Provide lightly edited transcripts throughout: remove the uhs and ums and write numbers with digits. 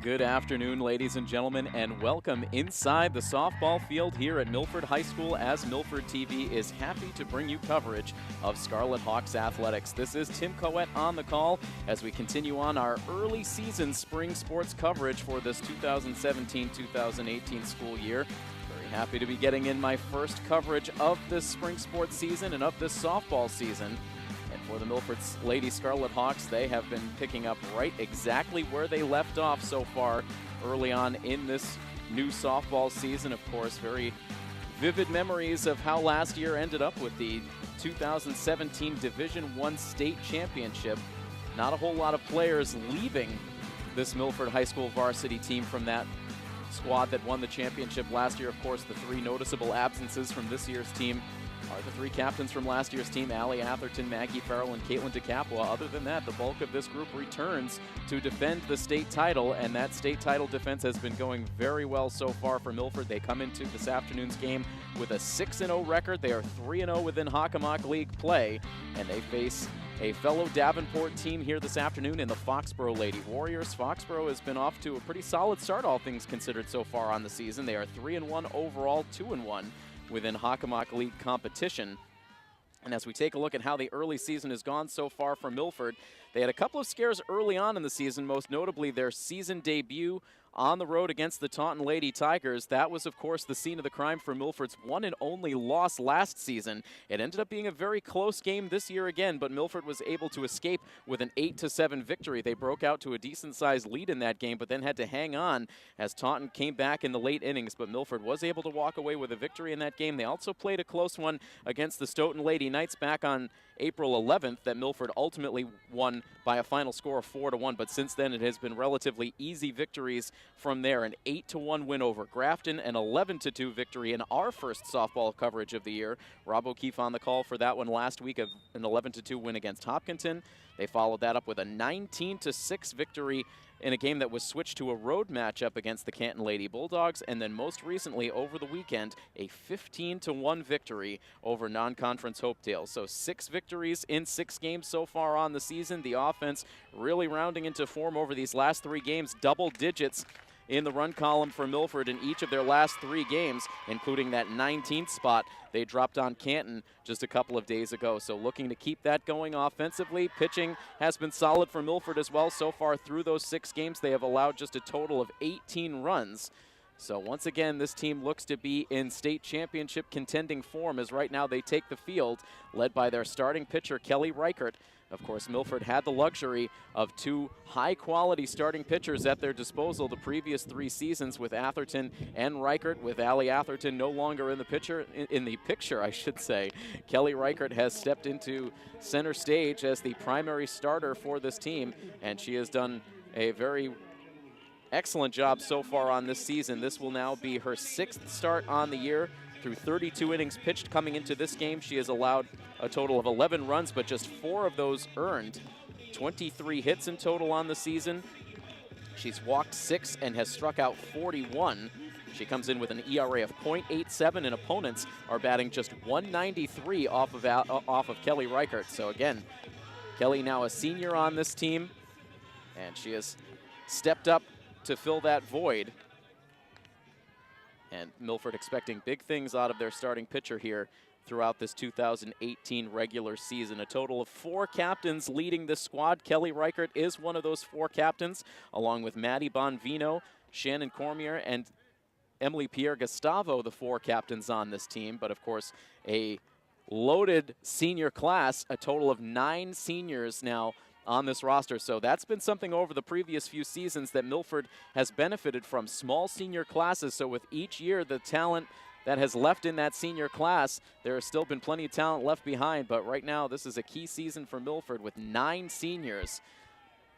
Good afternoon, ladies and gentlemen, and welcome inside the softball field here at Milford High School as Milford TV is happy to bring you coverage of Scarlet Hawks athletics. This is Tim Coet on the call as we continue on our early season spring sports coverage for this 2017-2018 school year. Very happy to be getting in my first coverage of this spring sports season and of this softball season. And for the Milford Lady Scarlet Hawks, they have been picking up right exactly where they left off so far early on in this new softball season. Of course, very vivid memories of how last year ended up with the 2017 Division I State Championship. Not a whole lot of players leaving this Milford High School varsity team from that squad that won the championship last year. Of course, the three noticeable absences from this year's team are the three captains from last year's team, Allie Atherton, Maggie Farrell, and Caitlin DeCapua. Other tn that, the bulk of this group returns to defend the state title, and that state title defense has been going very well so far for Milford. They come into this afternoon's game with a 6-0 record. They are 3-0 within Hockomock League play, and they face a fellow Davenport team here this afternoon in the Foxboro Lady Warriors. Foxboro has been off to a pretty solid start, all things considered, so far on the season. They are 3-1 overall, 2-1 within Hockomock League competition. And as we take a look at how the early season has gone so far for Milford, they had a couple of scares early on in the season, most notably their season debut on the road against the Taunton Lady Tigers. That was, of course, the scene of the crime for Milford's one and only loss last season. It ended up being a very close game this year again, but Milford was able to escape with an 8-7 victory. They broke out to a decent-sized lead in that game, but then had to hang on as Taunton came back in the late innings, but Milford was able to walk away with a victory in that game. They also played a close one against the Stoughton Lady Knights back on April 11th that Milford ultimately won by a final score of 4-1, but since then it has been relatively easy victories from there. An 8-1 win over Grafton, an 11-2 victory in our first softball coverage of the year. Rob O'Keefe on the call for that one last week, of an 11-2 win against Hopkinton. They followed that up with a 19-6 victory in a game that was switched to a road matchup against the Canton Lady Bulldogs, and then most recently over the weekend, a 15-1 victory over non-conference Hopedale. So 6 victories in 6 games so far on the season. The offense really rounding into form over these last 3 games, double digits in the run column for Milford in each of their last 3 games, including that 19th spot they dropped on Canton just a couple of days ago. So looking to keep that going offensively. Pitching has been solid for Milford as well. So far through those 6 games, they have allowed just a total of 18 runs. So once again, this team looks to be in state championship contending form, as right now they take the field, led by their starting pitcher, Kelly Reichert. Of course, Milford had the luxury of 2 high-quality starting pitchers at their disposal the previous 3 seasons with Atherton and Reichert. With Allie Atherton no longer in the picture, I should say, Kelly Reichert has stepped into center stage as the primary starter for this team, and she has done a very excellent job so far on this season. This will now be her 6th start on the year. Through 32 innings pitched coming into this game, she has allowed a total of 11 runs, but just 4 of those earned. 23 hits in total on the season. She's walked 6 and has struck out 41. She comes in with an ERA of .87, and opponents are batting just .193 off of Kelly Reichert. So again, Kelly now a senior on this team, and she has stepped up to fill that void. And Milford expecting big things out of their starting pitcher here throughout this 2018 regular season. A total of 4 captains leading this squad. Kelly Reichert is one of those 4 captains, along with Maddie Bonvino, Shannon Cormier, and Emily Pierre Gustavo, the 4 captains on this team. But of course, a loaded senior class, a total of 9 seniors now on this roster. So that's been something over the previous few seasons that Milford has benefited from, small senior classes. So with each year, the talent that has left in that senior class, there has still been plenty of talent left behind. But right now, this is a key season for Milford with 9 seniors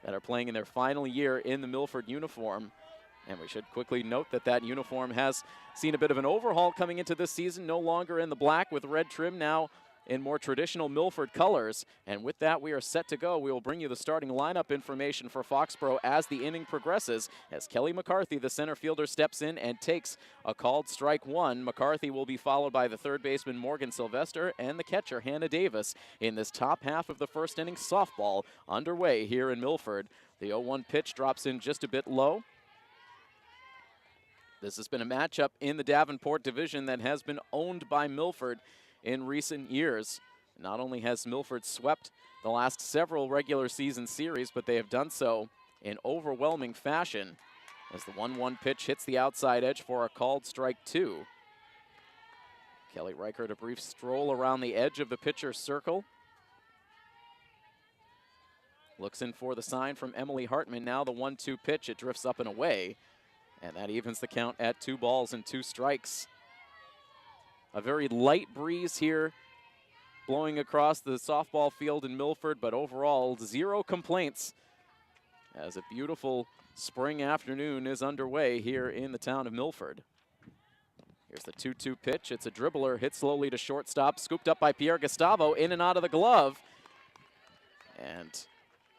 that are playing in their final year in the Milford uniform. And we should quickly note that that uniform has seen a bit of an overhaul coming into this season, no longer in the black with red trim, now in more traditional Milford colors. And with that, we are set to go. We will bring you the starting lineup information for Foxboro as the inning progresses, as Kelly McCarthy, the center fielder, steps in and takes a called strike 1. McCarthy will be followed by the third baseman Morgan Sylvester and the catcher Hannah Davis in this top half of the first inning softball underway here in Milford. The 0-1 pitch drops in just a bit low. This has been a matchup in the Davenport division that has been owned by Milford in recent years. Not only has Milford swept the last several regular season series, but they have done so in overwhelming fashion as the 1-1 pitch hits the outside edge for a called strike 2. Kelly Reichert, a brief stroll around the edge of the pitcher's circle. Looks in for the sign from Emily Hartman. Now the 1-2 pitch, it drifts up and away. And that evens the count at 2 balls and 2 strikes. A very light breeze here blowing across the softball field in Milford, but overall 0 complaints as a beautiful spring afternoon is underway here in the town of Milford. Here's the 2-2 pitch. It's a dribbler, hit slowly to shortstop, scooped up by Pierre Gustavo, in and out of the glove. And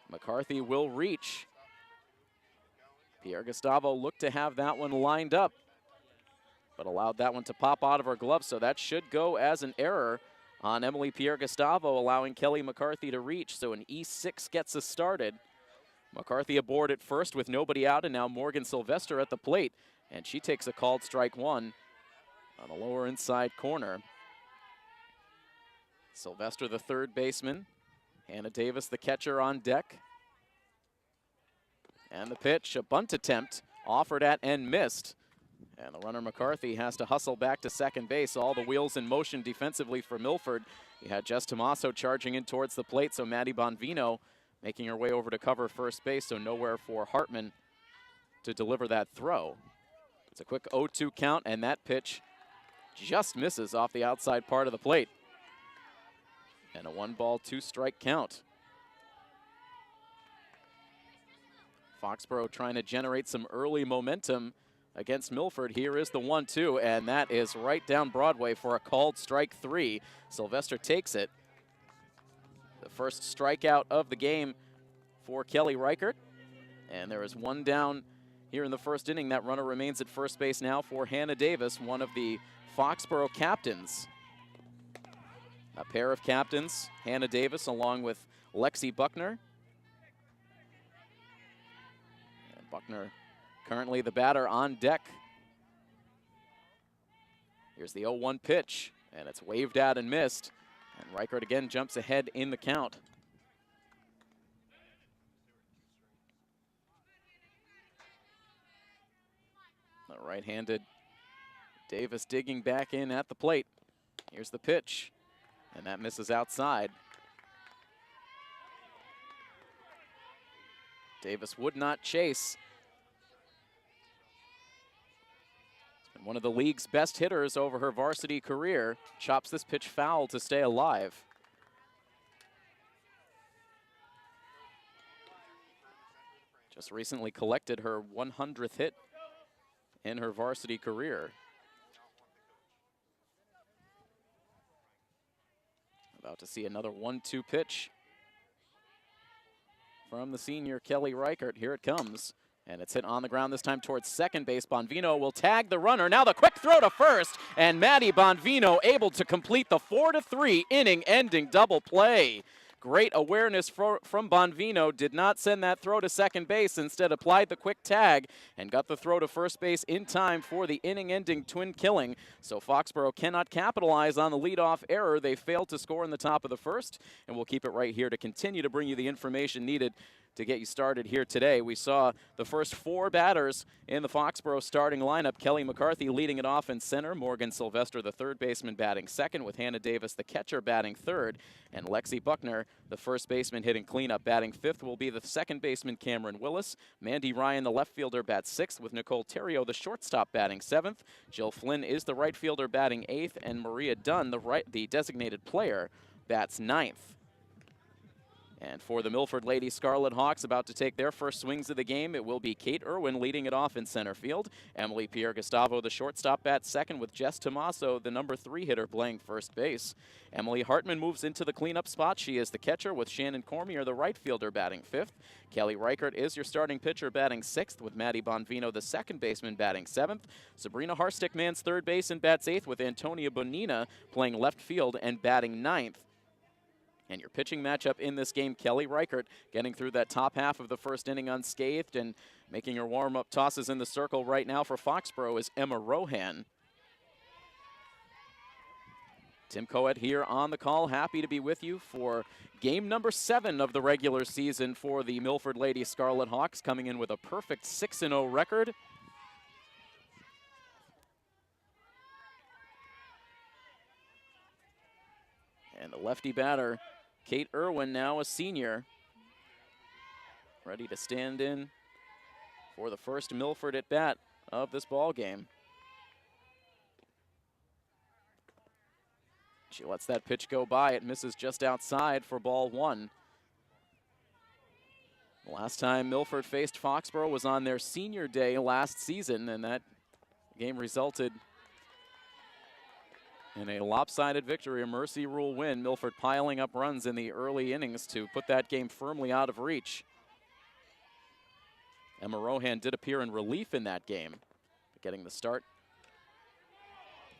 McCarthy will reach. Pierre Gustavo looked to have that one lined up, but allowed that one to pop out of her glove, so that should go as an error on Emily Pierre Gustavo, allowing Kelly McCarthy to reach. So an E6 gets us started. McCarthy aboard at first with nobody out, and now Morgan Sylvester at the plate, and she takes a called strike 1 on the lower inside corner. Sylvester, the third baseman. Hannah Davis, the catcher, on deck. And the pitch, a bunt attempt, offered at and missed. And the runner McCarthy has to hustle back to second base. All the wheels in motion defensively for Milford. You had Jess Tomaso charging in towards the plate, so Maddie Bonvino making her way over to cover first base, so nowhere for Hartman to deliver that throw. It's a quick 0-2 count, and that pitch just misses off the outside part of the plate. And a 1-ball, 2-strike count. Foxboro trying to generate some early momentum against Milford. Here is the 1-2, and that is right down Broadway for a called strike 3. Sylvester takes it. The first strikeout of the game for Kelly Reichert. And there is one down here in the first inning. That runner remains at first base now for Hannah Davis, one of the Foxboro captains. A pair of captains, Hannah Davis along with Lexi Buckner. Buckner currently the batter on deck. Here's the 0-1 pitch, and it's waved out and missed. And Reichert again jumps ahead in the count. The right-handed Davis digging back in at the plate. Here's the pitch, and that misses outside. Davis would not chase. He's been one of the league's best hitters over her varsity career. Chops this pitch foul to stay alive. Just recently collected her 100th hit in her varsity career. About to see another 1-2 pitch from the senior Kelly Reichert. Here it comes, and it's hit on the ground this time towards second base. Bonvino will tag the runner. Now the quick throw to first, and Maddie Bonvino able to complete the 4-3 inning-ending double play. Great awareness from Bonvino, did not send that throw to second base, instead applied the quick tag and got the throw to first base in time for the inning-ending twin killing. So Foxboro cannot capitalize on the leadoff error. They failed to score in the top of the first, and we'll keep it right here to continue to bring you the information needed to get you started here today. We saw the first 4 batters in the Foxboro starting lineup. Kelly McCarthy leading it off in center. Morgan Sylvester, the third baseman, batting second, with Hannah Davis, the catcher, batting third. And Lexi Buckner, the first baseman, hitting cleanup. Batting fifth will be the second baseman, Cameron Willis. Mandy Ryan, the left fielder, bats sixth, with Nicole Terrio, the shortstop, batting seventh. Jill Flynn is the right fielder, batting eighth. And Maria Dunn, the designated player, bats ninth. And for the Milford Lady Scarlet Hawks, about to take their first swings of the game, it will be Kate Irwin leading it off in center field. Emily Pierre Gustavo, the shortstop, bats second, with Jess Tomaso, the number 3 hitter, playing first base. Emily Hartman moves into the cleanup spot. She is the catcher, with Shannon Cormier, the right fielder, batting fifth. Kelly Reichert is your starting pitcher, batting sixth, with Maddie Bonvino, the second baseman, batting seventh. Sabrina Harstick mans third base and bats eighth, with Antonia Bonina playing left field and batting ninth. And your pitching matchup in this game, Kelly Reichert getting through that top half of the first inning unscathed and making her warm-up tosses in the circle right now for Foxboro is Emma Rohan. Tim Coet here on the call, happy to be with you for game number 7 of the regular season for the Milford Lady Scarlet Hawks, coming in with a perfect 6-0 record. And the lefty batter, Kate Irwin, now a senior, ready to stand in for the first Milford at bat of this ball game. She lets that pitch go by. It misses just outside for ball 1. The last time Milford faced Foxboro was on their senior day last season, and that game resulted in a lopsided victory, a mercy rule win. Milford piling up runs in the early innings to put that game firmly out of reach. Emma Rohan did appear in relief in that game, getting the start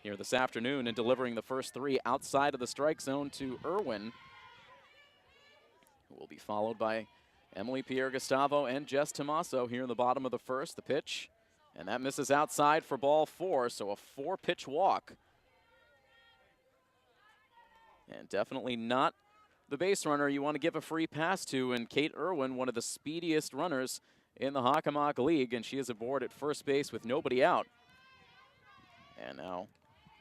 here this afternoon and delivering the first 3 outside of the strike zone to Irwin, who will be followed by Emily Pierre-Gustavo and Jess Tomaso here in the bottom of the first. The pitch, and that misses outside for ball 4, so a 4-pitch walk. And definitely not the base runner you want to give a free pass to, and Kate Irwin, one of the speediest runners in the Hockomock League, and she is aboard at first base with nobody out. And now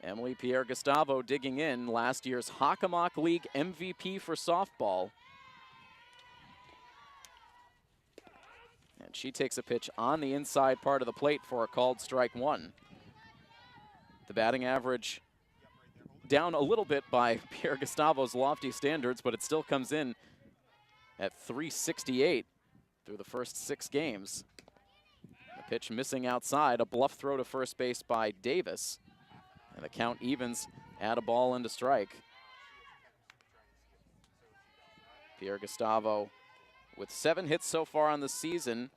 Emily Pierre-Gustavo digging in, last year's Hockomock League MVP for softball. And she takes a pitch on the inside part of the plate for a called strike 1. The batting average down a little bit by Pierre-Gustavo's lofty standards, but it still comes in at .368 through the first 6 games. The pitch missing outside, a bluff throw to first base by Davis. And the count evens at a ball and a strike. Pierre-Gustavo with 7 hits so far on the season.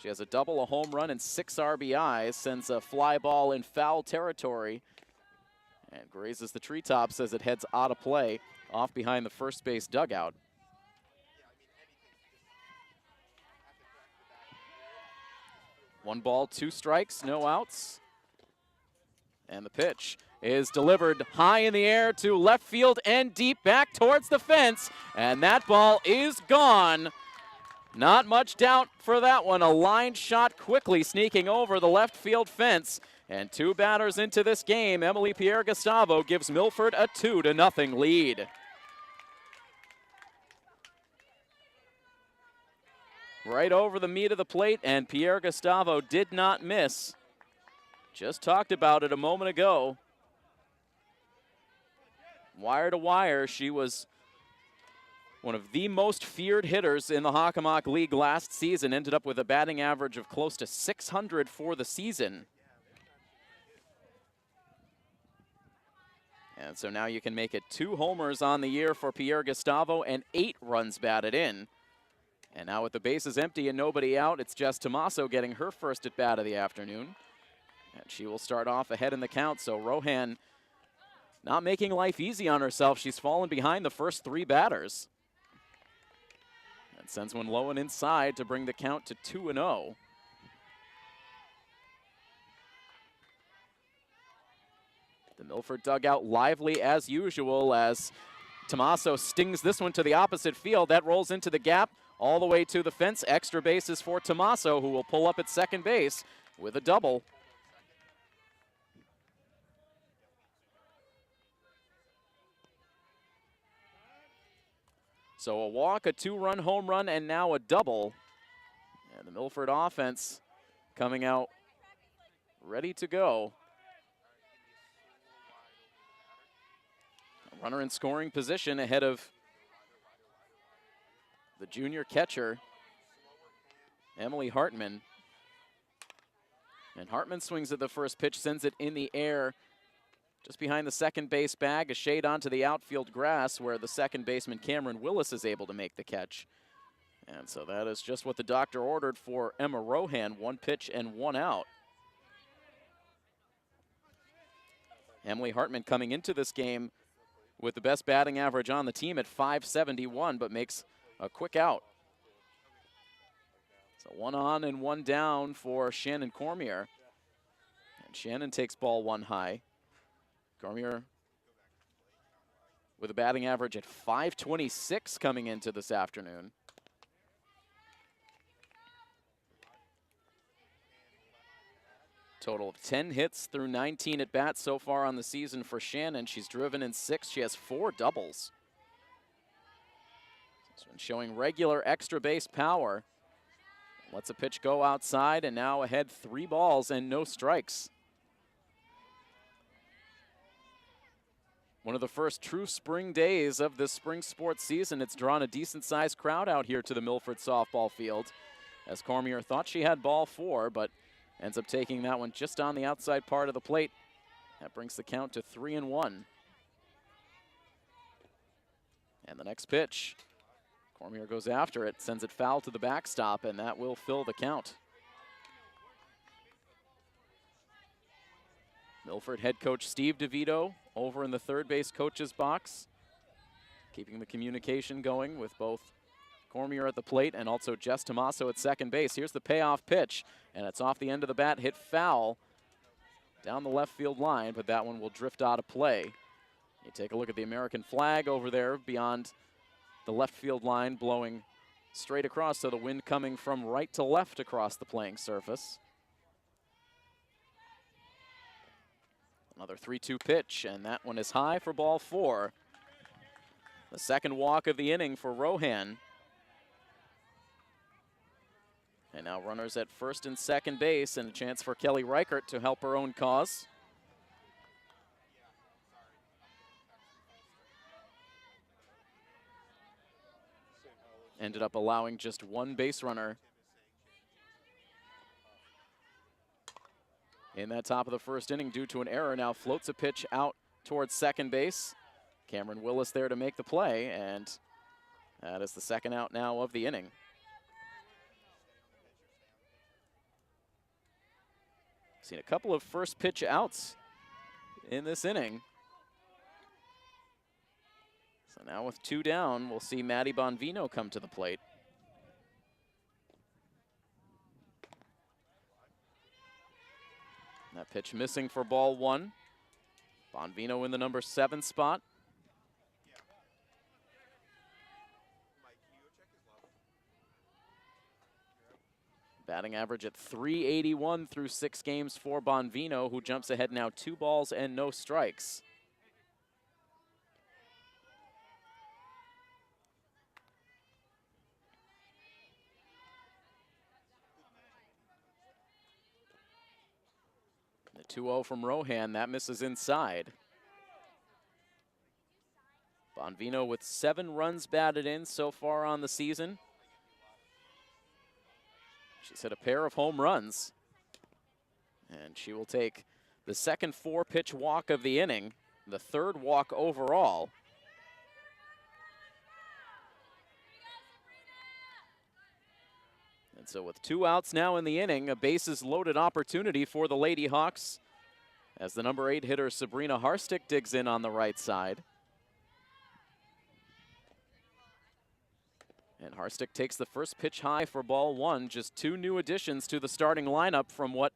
She has a double, a home run, and 6 RBIs, sends a fly ball in foul territory and grazes the treetops as it heads out of play off behind the first base dugout. One ball, 2 strikes, no outs. And the pitch is delivered high in the air to left field and deep back towards the fence. And that ball is gone. Not much doubt for that one. A line shot quickly sneaking over the left field fence. And 2 batters into this game, Emily Pierre-Gustavo gives Milford a 2-0 lead. Right over the meat of the plate, and Pierre-Gustavo did not miss. Just talked about it a moment ago. Wire to wire, she was one of the most feared hitters in the Hockomock League last season. Ended up with a batting average of close to 600 for the season. And so now you can make it 2 homers on the year for Pierre-Gustavo and 8 runs batted in. And now with the bases empty and nobody out, it's Jess Tomaso getting her first at bat of the afternoon. And she will start off ahead in the count. So Rohan not making life easy on herself. She's fallen behind the first 3 batters. And sends one low and inside to bring the count to 2-0. The Milford dugout lively as usual as Tomaso stings this one to the opposite field. That rolls into the gap all the way to the fence. Extra bases for Tomaso, who will pull up at second base with a double. So a walk, a 2-run home run, and now a double. And the Milford offense coming out ready to go. A runner in scoring position ahead of the junior catcher, Emily Hartman. And Hartman swings at the first pitch, sends it in the air just behind the second base bag, a shade onto the outfield grass where the second baseman Cameron Willis is able to make the catch. And so that is just what the doctor ordered for Emma Rohan, 1 pitch and 1 out. Emily Hartman coming into this game with the best batting average on the team at .571, but makes a quick out. So 1 on and 1 down for Shannon Cormier. And Shannon takes ball 1 high. Cormier with a batting average at .526 coming into this afternoon. Total of 10 hits through 19 at-bats so far on the season for Shannon. She's driven in 6. She has 4 doubles. This one showing regular extra base power. Lets a pitch go outside, and now ahead 3 balls and no strikes. One of the first true spring days of this spring sports season. It's drawn a decent-sized crowd out here to the Milford softball field, as Cormier thought she had ball 4, but ends up taking that one just on the outside part of the plate. That brings the count to 3-1. And the next pitch, Cormier goes after it, sends it foul to the backstop, and that will fill the count. Milford head coach Steve DeVito over in the third base coach's box, keeping the communication going with both Cormier at the plate and also Jess Tomaso at second base. Here's the payoff pitch, and it's off the end of the bat, hit foul down the left field line, but that one will drift out of play. You take a look at the American flag over there beyond the left field line, blowing straight across, so the wind coming from right to left across the playing surface. Another 3-2 pitch, and that one is high for ball 4. The second walk of the inning for Rohan. And now runners at first and second base, and a chance for Kelly Reichert to help her own cause. Ended up allowing just 1 base runner in that top of the first inning due to an error. Now floats a pitch out towards second base. Cameron Willis there to make the play, and that is the second out now of the inning. Seen a couple of first pitch outs in this inning. So now with 2 down, we'll see Maddie Bonvino come to the plate. That pitch missing for ball 1. Bonvino in the number 7 spot. Batting average at .381 through 6 games for Bonvino, who jumps ahead now 2 balls and no strikes. The 2-0 from Rohan, that misses inside. Bonvino with 7 runs batted in so far on the season. She's hit a pair of home runs, and she will take the second 4-pitch walk of the inning, the 3rd walk overall. And so with 2 outs now in the inning, a bases loaded opportunity for the Lady Hawks as the number 8 hitter Sabrina Harstick digs in on the right side. And Harstick takes the first pitch high for ball 1. Just 2 new additions to the starting lineup from what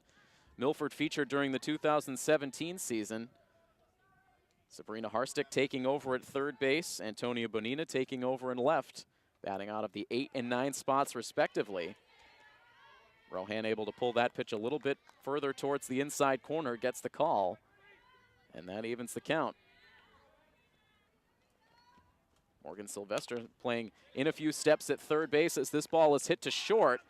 Milford featured during the 2017 season. Sabrina Harstick taking over at third base. Antonia Bonina taking over in left, batting out of the 8 and 9 spots respectively. Rohan able to pull that pitch a little bit further towards the inside corner, gets the call, and that evens the count. Morgan Sylvester playing in a few steps at third base as this ball is hit to short.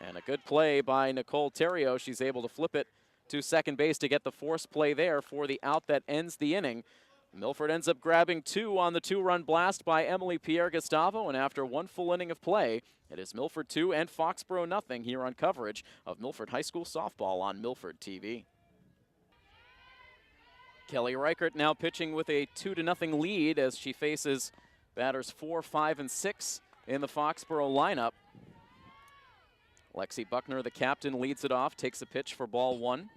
And a good play by Nicole Terrio. She's able to flip it to second base to get the force play there for the out that ends the inning. Milford ends up grabbing 2 on the 2-run blast by Emily Pierre-Gustavo. And after 1 full inning of play, it is Milford 2 and Foxboro nothing here on coverage of Milford High School softball on Milford TV. Kelly Reichert now pitching with a 2-0 lead as she faces batters 4, 5, and 6 in the Foxboro lineup. Lexi Buckner, the captain, leads it off, takes a pitch for ball 1.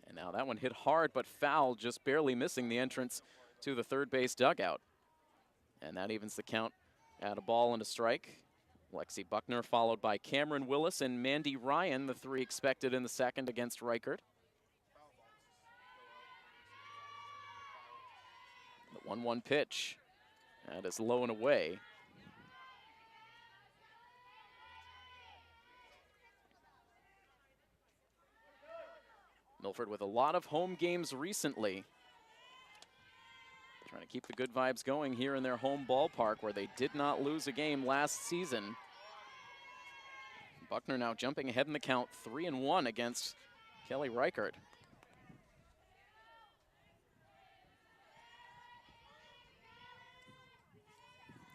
And Now that one hit hard but foul, just barely missing the entrance to the third base dugout. And that evens the count at a ball and a strike. Lexi Buckner followed by Cameron Willis and Mandy Ryan, the three expected in the second against Reichert. The 1-1 pitch. That is low and away. Milford with a lot of home games recently. Trying to keep the good vibes going here in their home ballpark where they did not lose a game last season. Buckner now jumping ahead in the count, 3-1 against Kelly Reichert.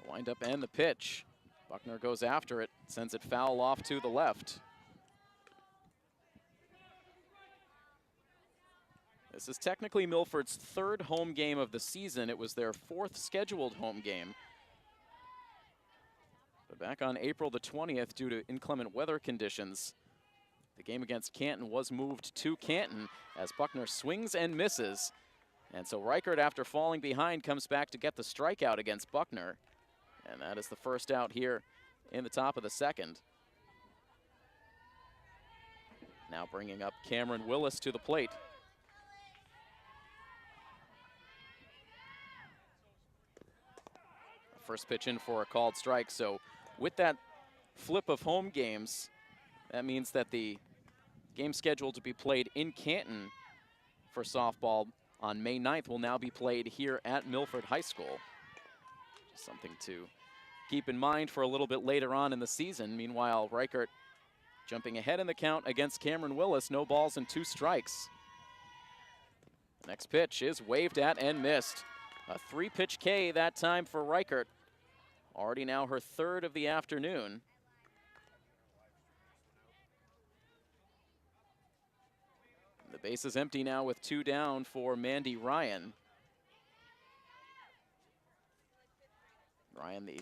The windup and the pitch. Buckner goes after it, sends it foul off to the left. This is technically Milford's third home game of the season. It was their fourth scheduled home game. But back on April the 20th, due to inclement weather conditions, the game against Canton was moved to Canton as Buckner swings and misses. And so Reichert, after falling behind, comes back to get the strikeout against Buckner. And that is the first out here in the top of the second. Now bringing up Cameron Willis to the plate. First pitch in for a called strike. So with that flip of home games, that means that the game scheduled to be played in Canton for softball on May 9th will now be played here at Milford High School. Just something to keep in mind for a little bit later on in the season. Meanwhile, Reichert jumping ahead in the count against Cameron Willis. No balls and 2 strikes. The next pitch is waved at and missed. A 3-pitch K that time for Reichert. Already now her third of the afternoon. The base is empty now with 2 down for Mandy Ryan. Ryan, the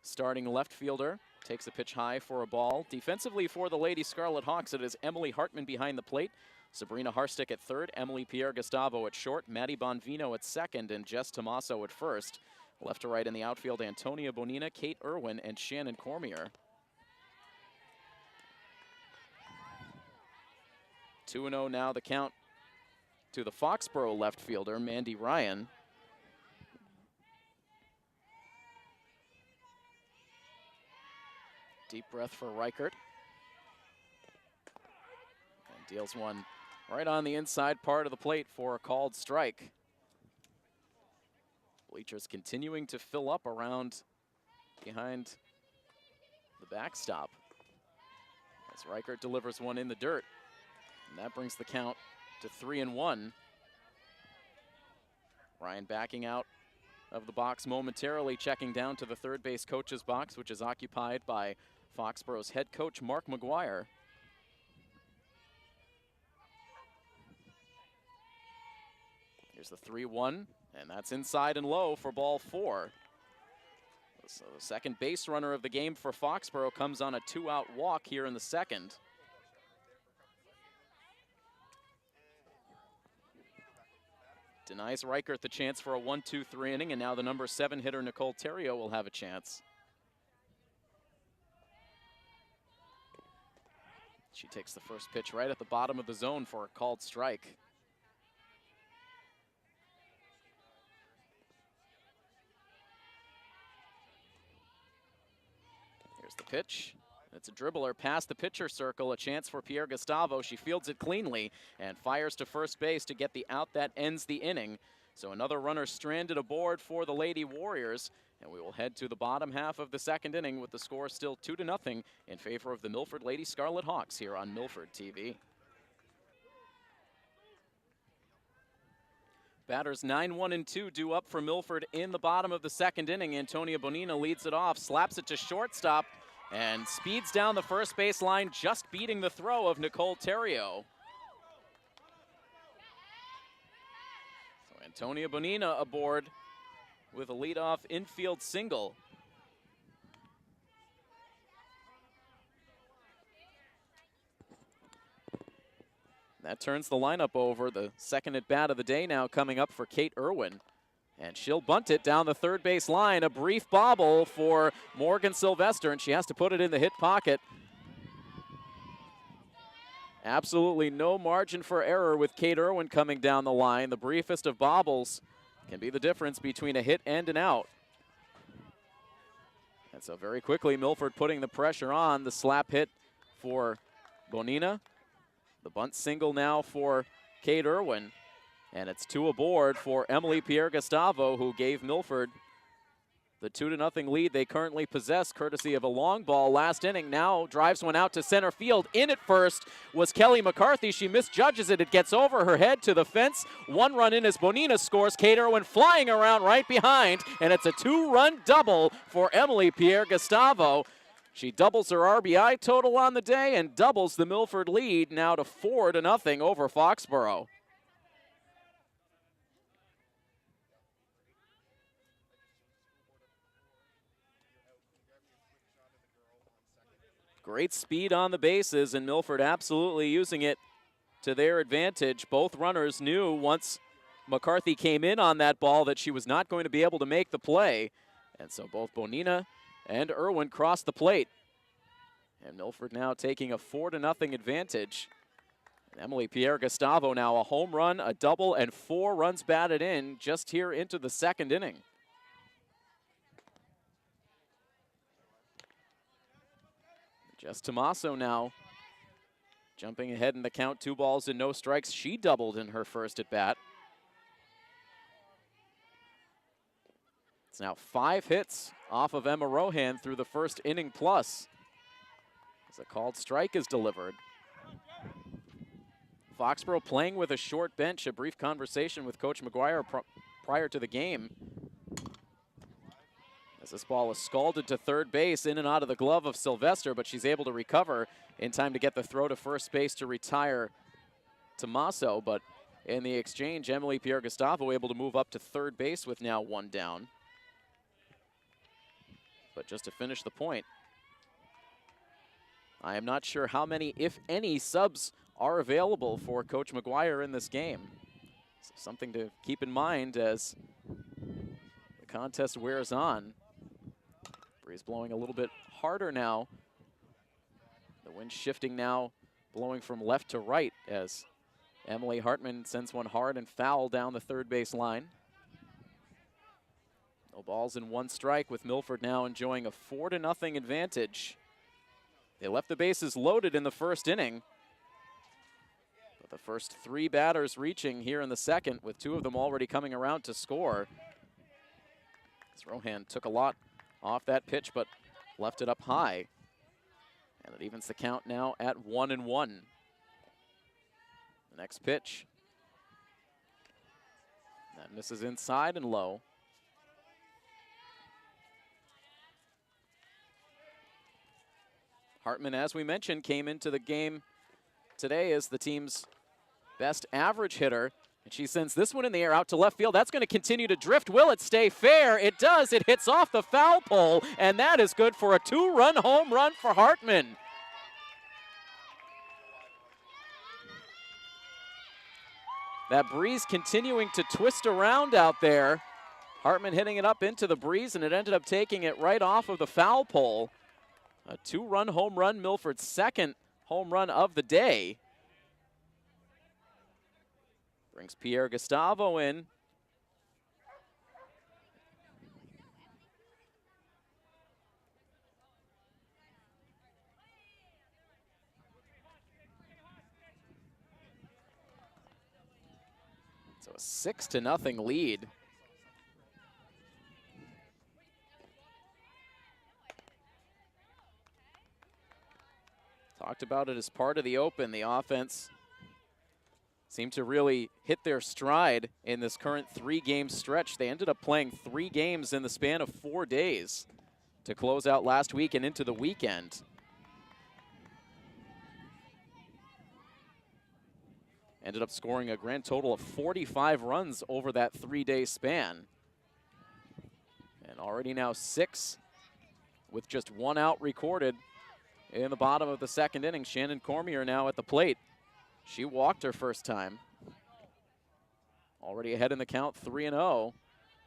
starting left fielder, takes a pitch high for a ball. Defensively for the Lady Scarlet Hawks, it is Emily Hartman behind the plate. Sabrina Harstick at third, Emily Pierre Gustavo at short, Maddie Bonvino at second, and Jess Tomaso at first. Left to right in the outfield, Antonia Bonina, Kate Irwin, and Shannon Cormier. 2-0 now the count to the Foxboro left fielder, Mandy Ryan. Deep breath for Reichert. And deals one right on the inside part of the plate for a called strike. Bleachers continuing to fill up around behind the backstop as Reichert delivers one in the dirt. And that brings the count to 3-1. Ryan backing out of the box momentarily, checking down to the third base coach's box, which is occupied by Foxboro's head coach, Mark McGuire. Here's the 3-1, and that's inside and low for ball 4. So the second base runner of the game for Foxboro comes on a 2-out walk here in the second. Denies Reichert the chance for a 1-2-3 inning, and now the number 7 hitter, Nicole Terrio, will have a chance. She takes the first pitch right at the bottom of the zone for a called strike. Here's the pitch. It's a dribbler past the pitcher circle, a chance for Pierre Gustavo. She fields it cleanly and fires to first base to get the out that ends the inning. So another runner stranded aboard for the Lady Warriors, and we will head to the bottom half of the second inning with the score still 2-0 in favor of the Milford Lady Scarlet Hawks here on Milford TV. Batters 9-1 and 2 due up for Milford in the bottom of the second inning. Antonia Bonina leads it off, slaps it to shortstop, and speeds down the first base line, just beating the throw of Nicole Terrio. So Antonia Bonina aboard with a leadoff infield single. That turns the lineup over. The second at bat of the day now coming up for Kate Irwin. And she'll bunt it down the third base line. A brief bobble for Morgan Sylvester, and she has to put it in the hit pocket. Absolutely no margin for error with Kate Irwin coming down the line. The briefest of bobbles can be the difference between a hit and an out. And so very quickly, Milford putting the pressure on. The slap hit for Bonina. The bunt single now for Kate Irwin. And it's 2 aboard for Emily Pierre-Gustavo, who gave Milford the 2-0 lead they currently possess, courtesy of a long ball last inning. Now drives one out to center field. In at first was Kelly McCarthy. She misjudges it. It gets over her head to the fence. 1 run in as Bonina scores. Kate Irwin flying around right behind, and it's a 2-run double for Emily Pierre-Gustavo. She doubles her RBI total on the day and doubles the Milford lead now to 4-0 over Foxboro. Great speed on the bases, and Milford absolutely using it to their advantage. Both runners knew once McCarthy came in on that ball that she was not going to be able to make the play. And so both Bonina and Irwin crossed the plate. And Milford now taking a 4-0 advantage. And Emily Pierre-Gustavo now a home run, a double, and 4 runs batted in just here into the second inning. Jess Tomaso now jumping ahead in the count, 2 balls and no strikes. She doubled in her first at bat. It's now 5 hits off of Emma Rohan through the first inning plus, as a called strike is delivered. Foxboro playing with a short bench. A brief conversation with Coach McGuire prior to the game, as this ball is scalded to third base, in and out of the glove of Sylvester, but she's able to recover in time to get the throw to first base to retire Tomaso. But in the exchange, Emily Pierre-Gustavo able to move up to third base with now 1 down. But just to finish the point, I am not sure how many, if any, subs are available for Coach McGuire in this game. So something to keep in mind as the contest wears on. Breeze blowing a little bit harder now. The wind shifting now, blowing from left to right as Emily Hartman sends one hard and foul down the third base line. No balls and 1 strike, with Milford now enjoying a 4-0 advantage. They left the bases loaded in the first inning, but the first 3 batters reaching here in the second, with 2 of them already coming around to score. As Rohan took a lot off that pitch, but left it up high. And it evens the count now at 1-1. The next pitch. That misses inside and low. Hartman, as we mentioned, came into the game today as the team's best average hitter. And she sends this one in the air out to left field. That's going to continue to drift. Will it stay fair? It does. It hits off the foul pole, and that is good for a 2-run home run for Hartman. That breeze continuing to twist around out there. Hartman hitting it up into the breeze, and it ended up taking it right off of the foul pole. A 2-run home run, Milford's second home run of the day. Brings Pierre-Gustavo in. So a 6-0 lead. Talked about it as part of the open. The offense seemed to really hit their stride in this current 3-game stretch. They ended up playing 3 games in the span of 4 days to close out last week and into the weekend. Ended up scoring a grand total of 45 runs over that 3-day span. And already now 6 with just 1 out recorded in the bottom of the second inning. Shannon Cormier now at the plate. She walked her first time. Already ahead in the count, 3-0.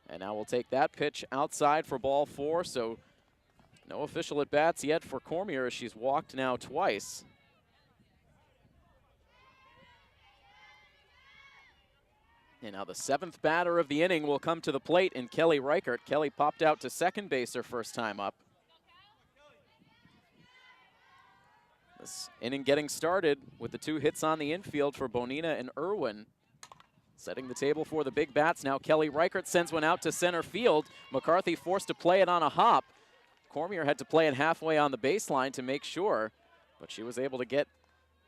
And now we'll take that pitch outside for ball 4. So no official at-bats yet for Cormier as she's walked now twice. And now the 7th batter of the inning will come to the plate in Kelly Reichert. Kelly popped out to second base her first time up. This inning getting started with the 2 hits on the infield for Bonina and Irwin. Setting the table for the big bats. Now Kelly Reichert sends one out to center field. McCarthy forced to play it on a hop. Cormier had to play it halfway on the baseline to make sure, but she was able to get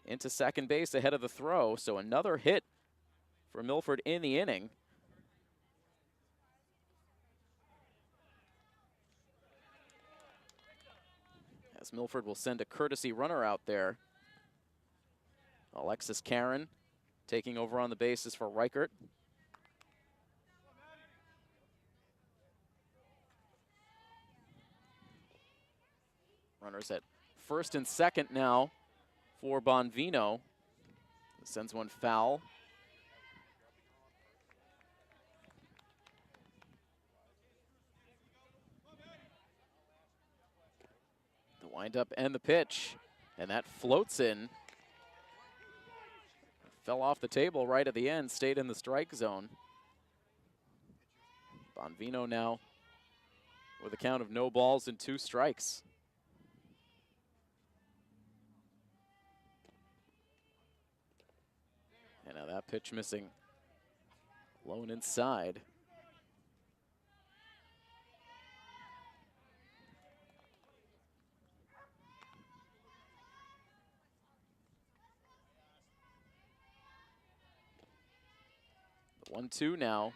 into second base ahead of the throw. So another hit for Milford in the inning. As Milford will send a courtesy runner out there. Alexis Karen taking over on the bases for Reichert. Runners at first and second now for Bonvino. Sends one foul. The windup and the pitch, and that floats in. Fell off the table right at the end, stayed in the strike zone. Bonvino now with a count of no balls and 2 strikes. And now that pitch missing. Low and inside. The 1-2 now.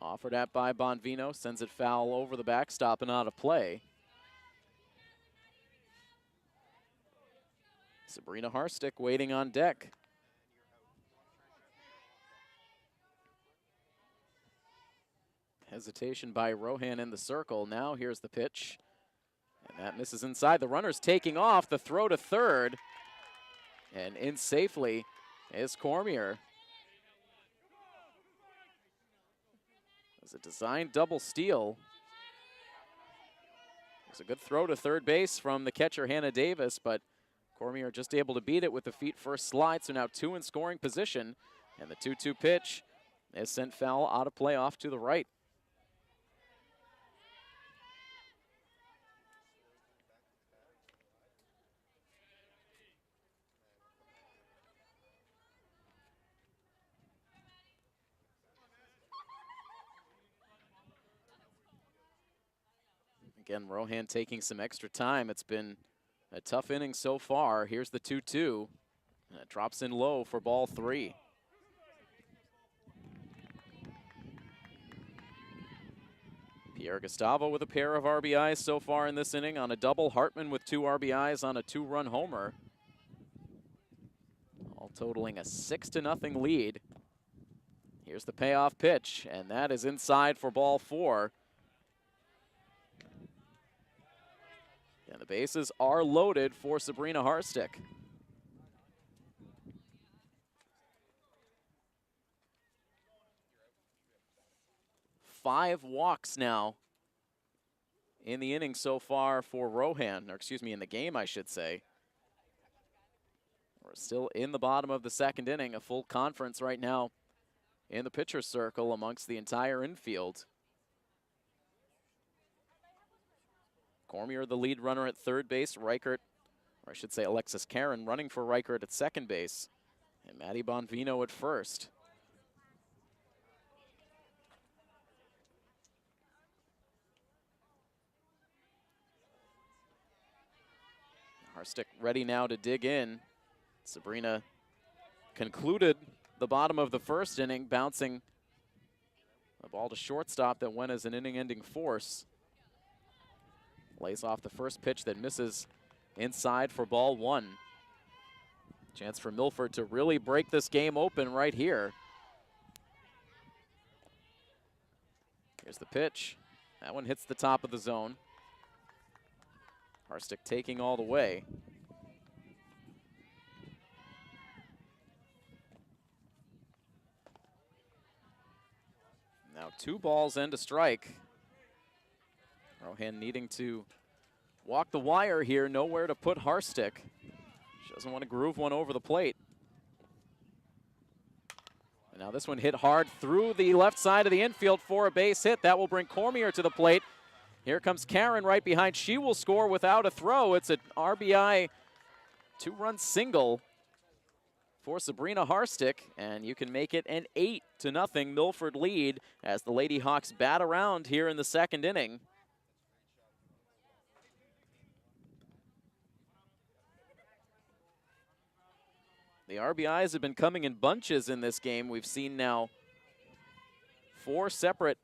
Offered at by Bonvino. Sends it foul over the backstop and out of play. Sabrina Harstick waiting on deck. Hesitation by Rohan in the circle. Now here's the pitch. And that misses inside. The runner's taking off. The throw to third. And in safely is Cormier. It was a designed double steal. It was a good throw to third base from the catcher Hannah Davis, but Cormier just able to beat it with the feet first slide. So now 2 in scoring position. And the 2-2 pitch is sent foul out of play off to the right. Again, Rohan taking some extra time. It's been a tough inning so far. Here's the 2-2. And it drops in low for ball 3. Pierre Gustavo with a pair of RBIs so far in this inning on a double. Hartman with 2 RBIs on a 2-run homer. All totaling a 6-0 lead. Here's the payoff pitch, and that is inside for ball 4. And the bases are loaded for Sabrina Harstick. Five walks now in the inning so far for Rohan, or excuse me, in the game, I should say. We're still in the bottom of the second inning, a full conference right now in the pitcher's circle amongst the entire infield. Cormier, the lead runner at third base. Reichert, or I should say Alexis Karen, running for Reichert at second base. And Maddie Bonvino at first. Harstick ready now to dig in. Sabrina concluded the bottom of the first inning, bouncing the ball to shortstop that went as an inning-ending force. Lays off the first pitch that misses inside for ball 1. Chance for Milford to really break this game open right here. Here's the pitch. That one hits the top of the zone. Harstick taking all the way. Now 2 balls and a strike. Rohan needing to walk the wire here, nowhere to put Harstick. She doesn't want to groove one over the plate. And now this one hit hard through the left side of the infield for a base hit. That will bring Cormier to the plate. Here comes Karen right behind. She will score without a throw. It's an RBI 2-run single for Sabrina Harstick, and you can make it an 8-0 Milford lead as the Lady Hawks bat around here in the second inning. The RBIs have been coming in bunches in this game. We've seen now 4 separate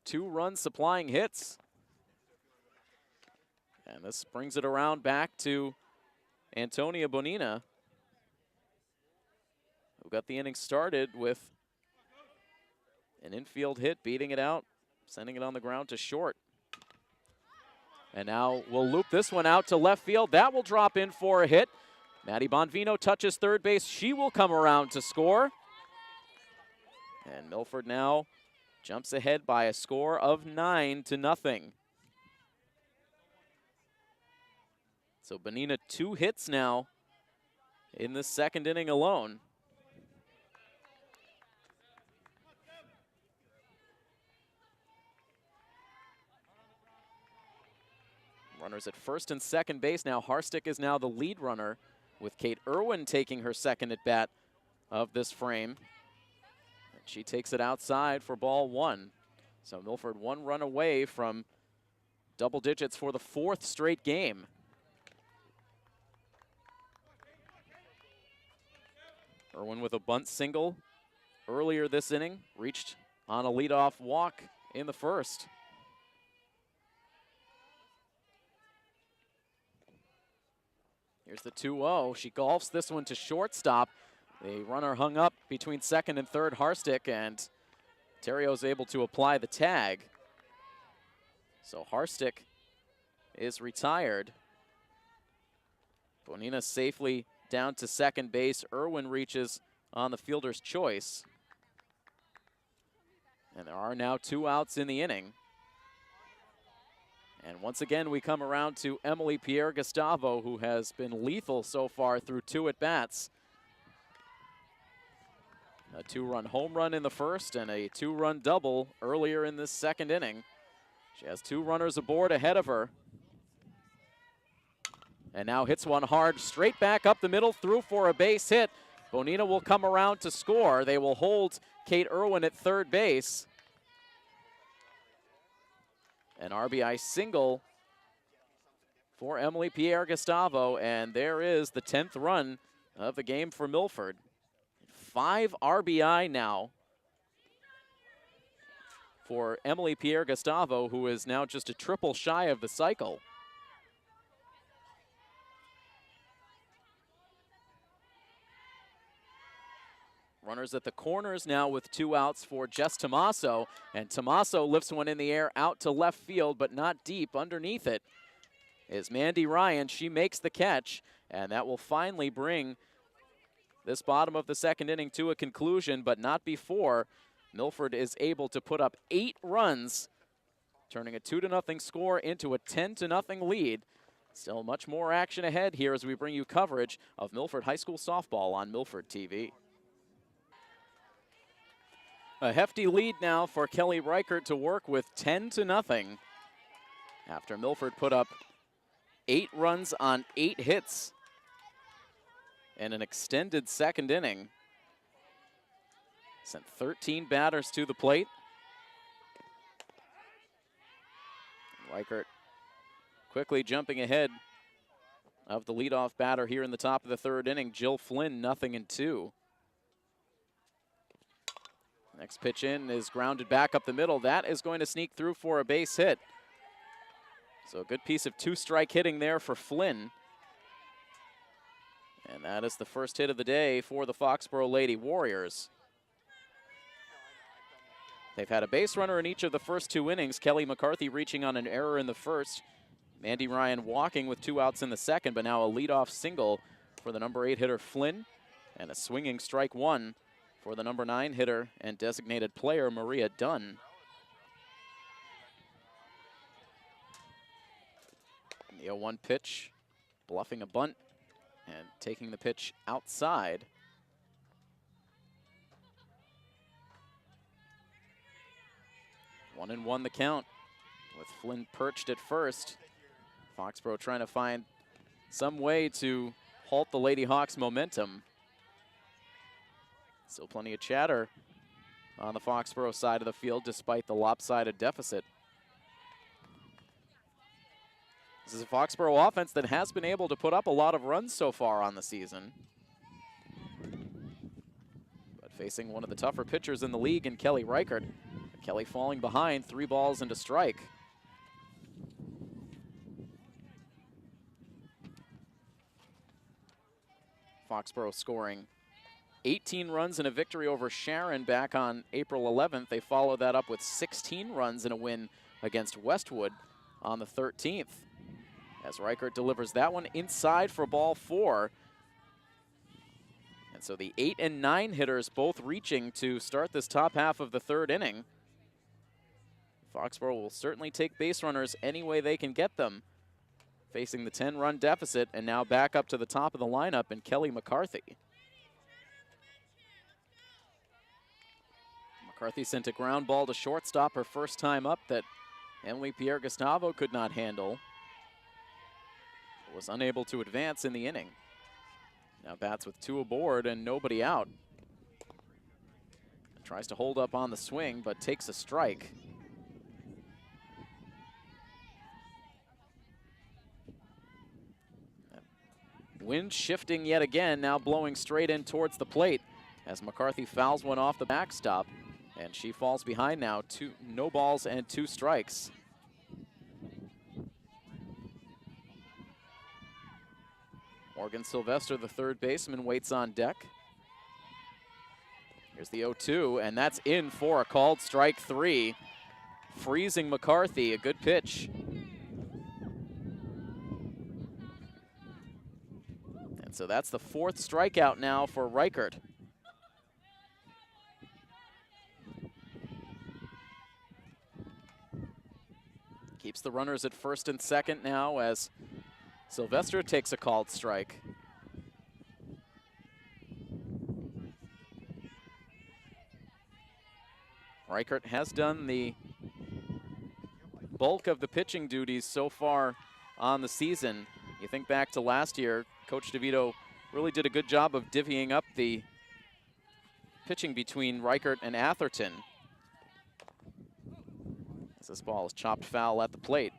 2-run supplying hits. And this brings it around back to Antonia Bonina, who got the inning started with an infield hit, beating it out, sending it on the ground to short. And now we'll loop this one out to left field. That will drop in for a hit. Maddie Bonvino touches third base. She will come around to score. And Milford now jumps ahead by a score of 9-0. So Bonina 2 hits now in the second inning alone. Runners at first and second base now. Harstick is now the lead runner, with Kate Irwin taking her second at bat of this frame. And she takes it outside for ball 1. So Milford 1 run away from double digits for the 4th straight game. Irwin with a bunt single earlier this inning, reached on a leadoff walk in the first. Here's the 2-0. She golfs this one to shortstop. The runner hung up between second and third, Harstick, and Terrio's able to apply the tag. So Harstick is retired. Bonina safely down to second base. Irwin reaches on the fielder's choice. And there are now 2 outs in the inning. And once again, we come around to Emily Pierre-Gustavo, who has been lethal so far through 2 at-bats. A 2-run home run in the first and a 2-run double earlier in this second inning. She has 2 runners aboard ahead of her. And now hits one hard, straight back up the middle, through for a base hit. Bonina will come around to score. They will hold Kate Irwin at third base. An RBI single for Emily Pierre-Gustavo, and there is the 10th run of the game for Milford. 5 RBI now for Emily Pierre-Gustavo, who is now just a triple shy of the cycle. Runners at the corners now with 2 outs for Jess Tomaso, and Tomaso lifts one in the air out to left field, but not deep. Underneath it is Mandy Ryan. She makes the catch, and that will finally bring this bottom of the second inning to a conclusion, but not before Milford is able to put up 8 runs, turning a 2-0 score into a 10-0 lead. Still much more action ahead here as we bring you coverage of Milford High School softball on Milford TV. A hefty lead now for Kelly Reichert to work with, 10-0, after Milford put up 8 runs on 8 hits in an extended second inning. Sent 13 batters to the plate. Reichert quickly jumping ahead of the leadoff batter here in the top of the third inning, Jill Flynn, 0-2. Next pitch in is grounded back up the middle. That is going to sneak through for a base hit. So a good piece of 2-strike hitting there for Flynn. And that is the first hit of the day for the Foxboro Lady Warriors. They've had a base runner in each of the first 2 innings. Kelly McCarthy reaching on an error in the first. Mandy Ryan walking with 2 outs in the second, but now a leadoff single for the number 8 hitter Flynn. And a swinging strike 1 for the number 9 hitter and designated player, Maria Dunn. The 0-1 pitch, bluffing a bunt and taking the pitch outside. One and one the count with Flynn perched at first. Foxboro trying to find some way to halt the Lady Hawks' momentum. Still plenty of chatter on the Foxboro side of the field despite the lopsided deficit. This is a Foxboro offense that has been able to put up a lot of runs so far on the season. But facing one of the tougher pitchers in the league in Kelly Reichert. Kelly falling behind, 3 balls and a strike. Foxboro scoring 18 runs in a victory over Sharon back on April 11th. They followed that up with 16 runs in a win against Westwood on the 13th. As Reichert delivers that one inside for ball 4. And so the 8 and 9 hitters both reaching to start this top half of the 3rd inning. Foxboro will certainly take base runners any way they can get them, facing the 10-run deficit, and now back up to the top of the lineup in Kelly McCarthy. McCarthy sent a ground ball to shortstop her first time up that Emily Pierre-Gustavo could not handle. Was unable to advance in the inning. Now bats with 2 aboard and nobody out. Tries to hold up on the swing, but takes a strike. Wind shifting yet again, now blowing straight in towards the plate as McCarthy fouls one off the backstop, and she falls behind now. 2 no balls and 2 strikes. Morgan Sylvester, the 3rd baseman, waits on deck. Here's the 0-2, and that's in for a called strike 3. Freezing McCarthy, a good pitch. And so that's the 4th strikeout now for Reichert. Keeps the runners at 1st and 2nd now as Sylvester takes a called strike. Reichert has done the bulk of the pitching duties so far on the season. You think back to last year, Coach DeVito really did a good job of divvying up the pitching between Reichert and Atherton. As this ball is chopped foul at the plate.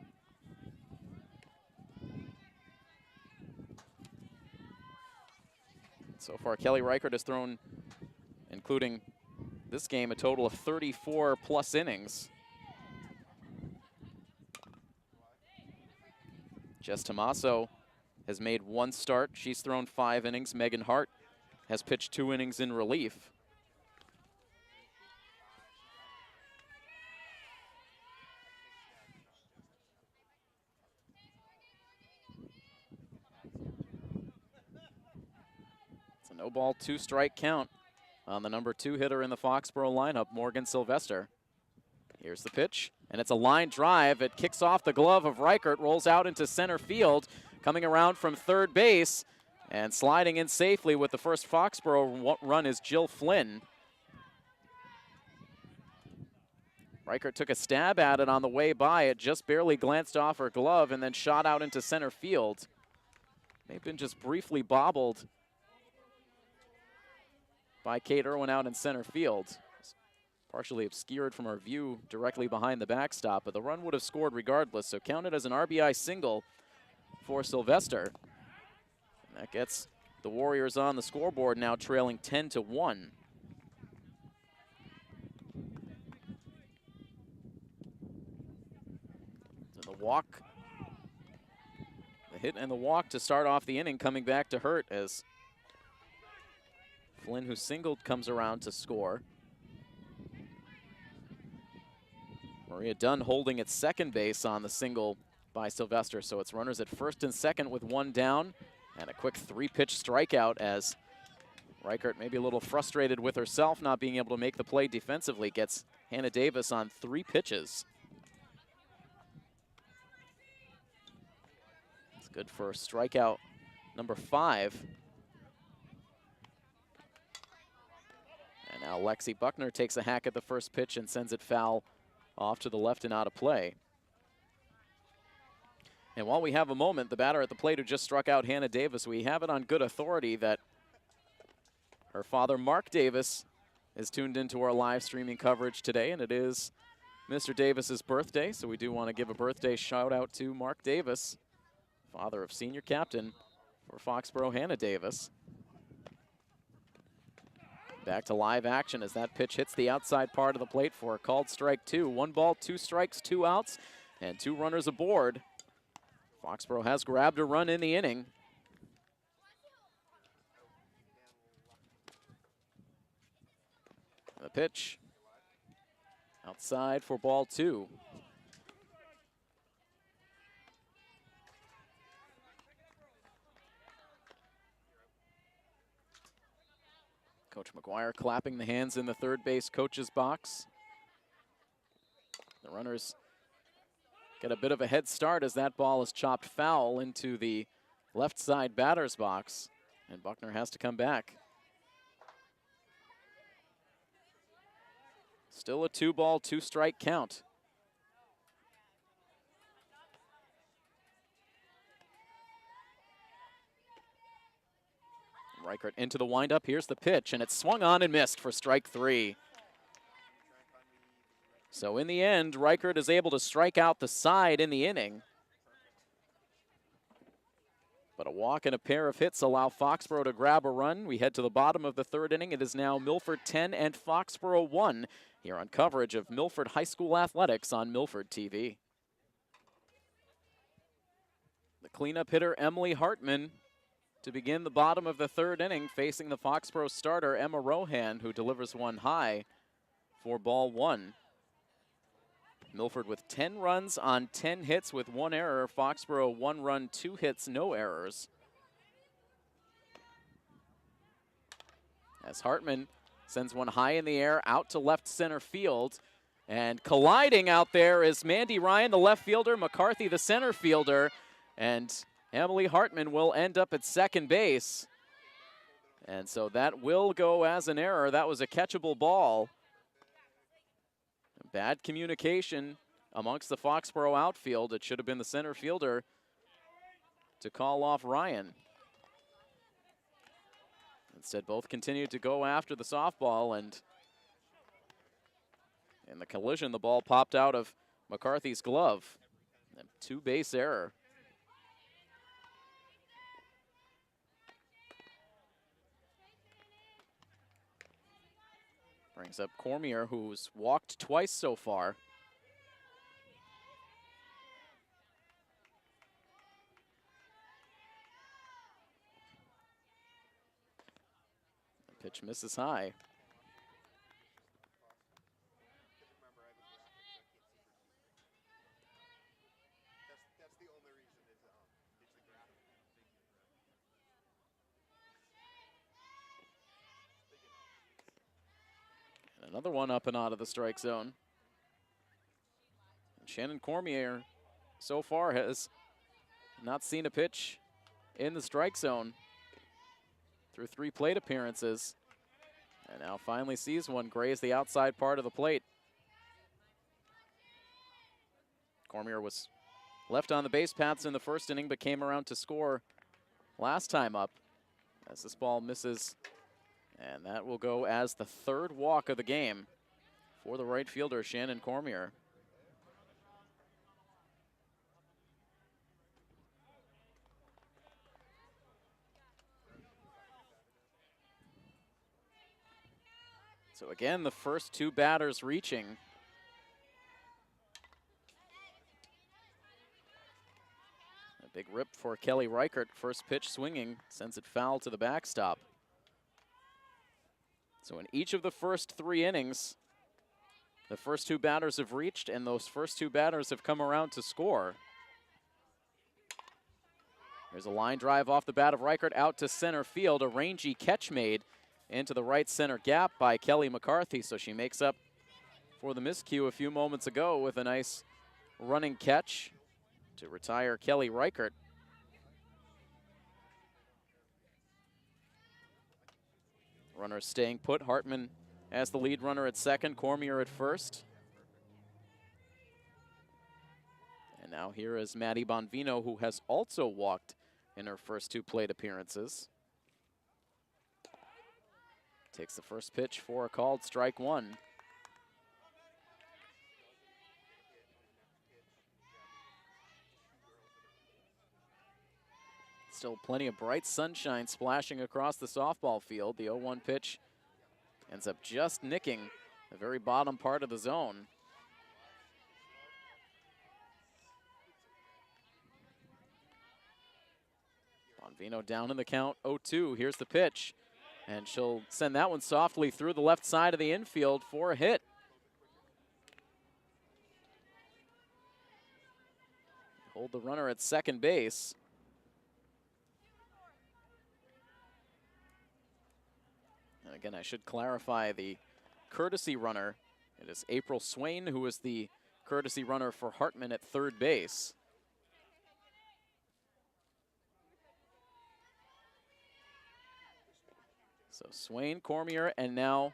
So far, Kelly Reichert has thrown, including this game, a total of 34 plus innings. Jess Tomaso has made 1 start. She's thrown 5 innings. Megan Hart has pitched 2 innings in relief. It's a no ball, 2 strike count on the number 2 hitter in the Foxboro lineup, Morgan Sylvester. Here's the pitch, and it's a line drive. It kicks off the glove of Reichert, rolls out into center field. Coming around from 3rd base and sliding in safely with the first Foxboro run is Jill Flynn. Reichert took a stab at it on the way by. It just barely glanced off her glove and then shot out into center field. May have been just briefly bobbled by Kate Irwin out in center field. Partially obscured from our view directly behind the backstop, but the run would have scored regardless, so counted as an RBI single for Sylvester. And that gets the Warriors on the scoreboard now, trailing 10-1. So the walk, the hit and the walk to start off the inning coming back to hurt as Flynn, who singled, comes around to score. Maria Dunn holding at 2nd base on the single by Sylvester, so it's runners at 1st and 2nd with 1 down, and a quick 3-pitch strikeout as Reichert maybe a little frustrated with herself not being able to make the play defensively. Gets Hannah Davis on 3 pitches. It's good for strikeout number 5. And now Lexi Buckner takes a hack at the first pitch and sends it foul off to the left and out of play. And while we have a moment, the batter at the plate who just struck out Hannah Davis, we have it on good authority that her father, Mark Davis, is tuned into our live streaming coverage today, and it is Mr. Davis's birthday, so we do want to give a birthday shout out to Mark Davis, father of senior captain for Foxboro, Hannah Davis. Back to live action as that pitch hits the outside part of the plate for a called strike 2. 1 ball, 2 strikes, 2 outs, and 2 runners aboard. Foxboro has grabbed a run in the inning. The pitch outside for ball 2. Coach McGuire clapping the hands in the third base coach's box. The runners get a bit of a head start as that ball is chopped foul into the left side batter's box, and Buckner has to come back. Still a 2 ball, 2 strike count. Reichert into the windup. Here's the pitch, and it's swung on and missed for strike 3. So in the end, Reichert is able to strike out the side in the inning. But a walk and a pair of hits allow Foxboro to grab a run. We head to the bottom of the 3rd inning. It is now Milford 10 and Foxboro 1 here on coverage of Milford High School Athletics on Milford TV. The cleanup hitter, Emily Hartman, to begin the bottom of the 3rd inning, facing the Foxboro starter, Emma Rohan, who delivers one high for ball 1. Milford with 10 runs on 10 hits with 1 error. Foxboro 1 run, 2 hits, no errors. As Hartman sends one high in the air out to left center field. And colliding out there is Mandy Ryan, the left fielder, McCarthy, the center fielder. And Emily Hartman will end up at second base. And so that will go as an error. That was a catchable ball. Bad communication amongst the Foxboro outfield. It should have been the center fielder to call off Ryan. Instead, both continued to go after the softball, and in the collision, the ball popped out of McCarthy's glove. A 2-base error. Brings up Cormier, who's walked twice so far. The pitch misses high. Another one up and out of the strike zone. And Shannon Cormier so far has not seen a pitch in the strike zone through 3 plate appearances. And now finally sees one graze the outside part of the plate. Cormier was left on the base paths in the 1st inning, but came around to score last time up as this ball misses. And that will go as the 3rd walk of the game for the right fielder, Shannon Cormier. So again, the first 2 batters reaching. A big rip for Kelly Reichert. First pitch swinging, sends it foul to the backstop. So in each of the first 3 innings, the first 2 batters have reached, and those first 2 batters have come around to score. There's a line drive off the bat of Reichert out to center field. A rangy catch made, into the right center gap by Kelly McCarthy, so she makes up for the miscue a few moments ago with a nice running catch to retire Kelly Reichert. Runners staying put. Hartman as the lead runner at second, Cormier at first. And now here is Maddie Bonvino, who has also walked in her first 2 plate appearances. Takes the first pitch for a called strike 1. Still plenty of bright sunshine splashing across the softball field. The 0-1 pitch ends up just nicking the very bottom part of the zone. Bonvino down in the count, 0-2. Here's the pitch, and she'll send that one softly through the left side of the infield for a hit. Hold the runner at second base. And again, I should clarify the courtesy runner. It is April Swain who is the courtesy runner for Hartman at third base. So Swain, Cormier, and now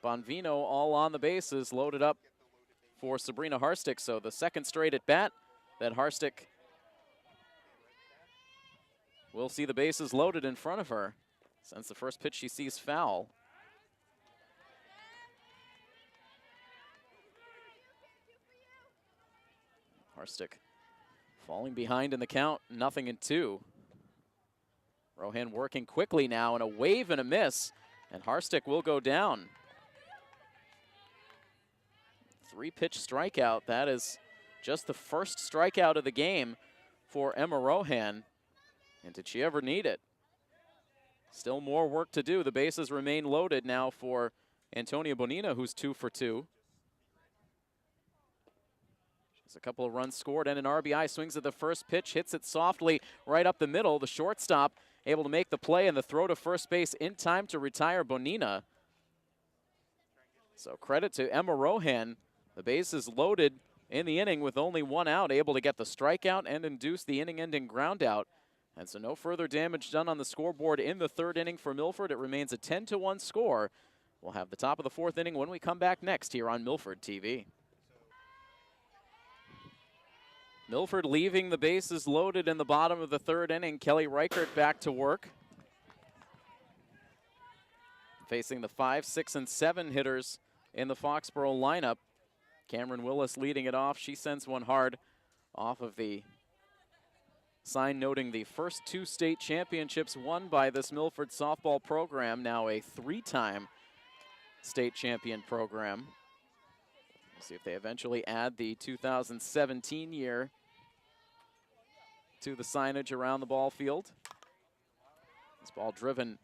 Bonvino all on the bases, loaded up for Sabrina Harstick. So the second straight at bat that Harstick will see the bases loaded in front of her. Since the first pitch she sees foul. Harstick falling behind in the count, 0-2. Rohan working quickly now, and a wave and a miss, and Harstick will go down. 3-pitch strikeout. That is just the first strikeout of the game for Emma Rohan. And did she ever need it? Still more work to do. The bases remain loaded now for Antonia Bonina, who's 2 for 2. She's a couple of runs scored and an RBI. Swings at the first pitch, hits it softly right up the middle. The shortstop able to make the play and the throw to first base in time to retire Bonina. So credit to Emma Rohan. The bases loaded in the inning with only 1 out, able to get the strikeout and induce the inning-ending ground out. And so no further damage done on the scoreboard in the 3rd inning for Milford. It remains a 10-1 score. We'll have the top of the 4th inning when we come back next here on Milford TV. Milford leaving the bases loaded in the bottom of the 3rd inning. Kelly Reichert back to work. Facing the 5, 6, and 7 hitters in the Foxboro lineup. Cameron Willis leading it off. She sends one hard off of the sign noting the first 2 state championships won by this Milford softball program, now a 3-time state champion program. We'll see if they eventually add the 2017 year to the signage around the ball field. This ball driven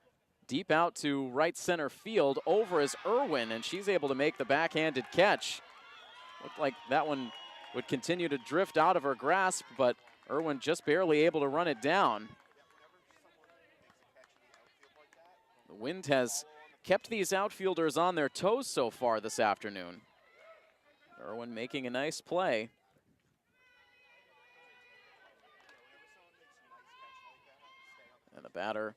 deep out to right center field. Over is Irwin, and she's able to make the backhanded catch. Looked like that one would continue to drift out of her grasp, but Irwin just barely able to run it down. The wind has kept these outfielders on their toes so far this afternoon. Irwin making a nice play. And the batter,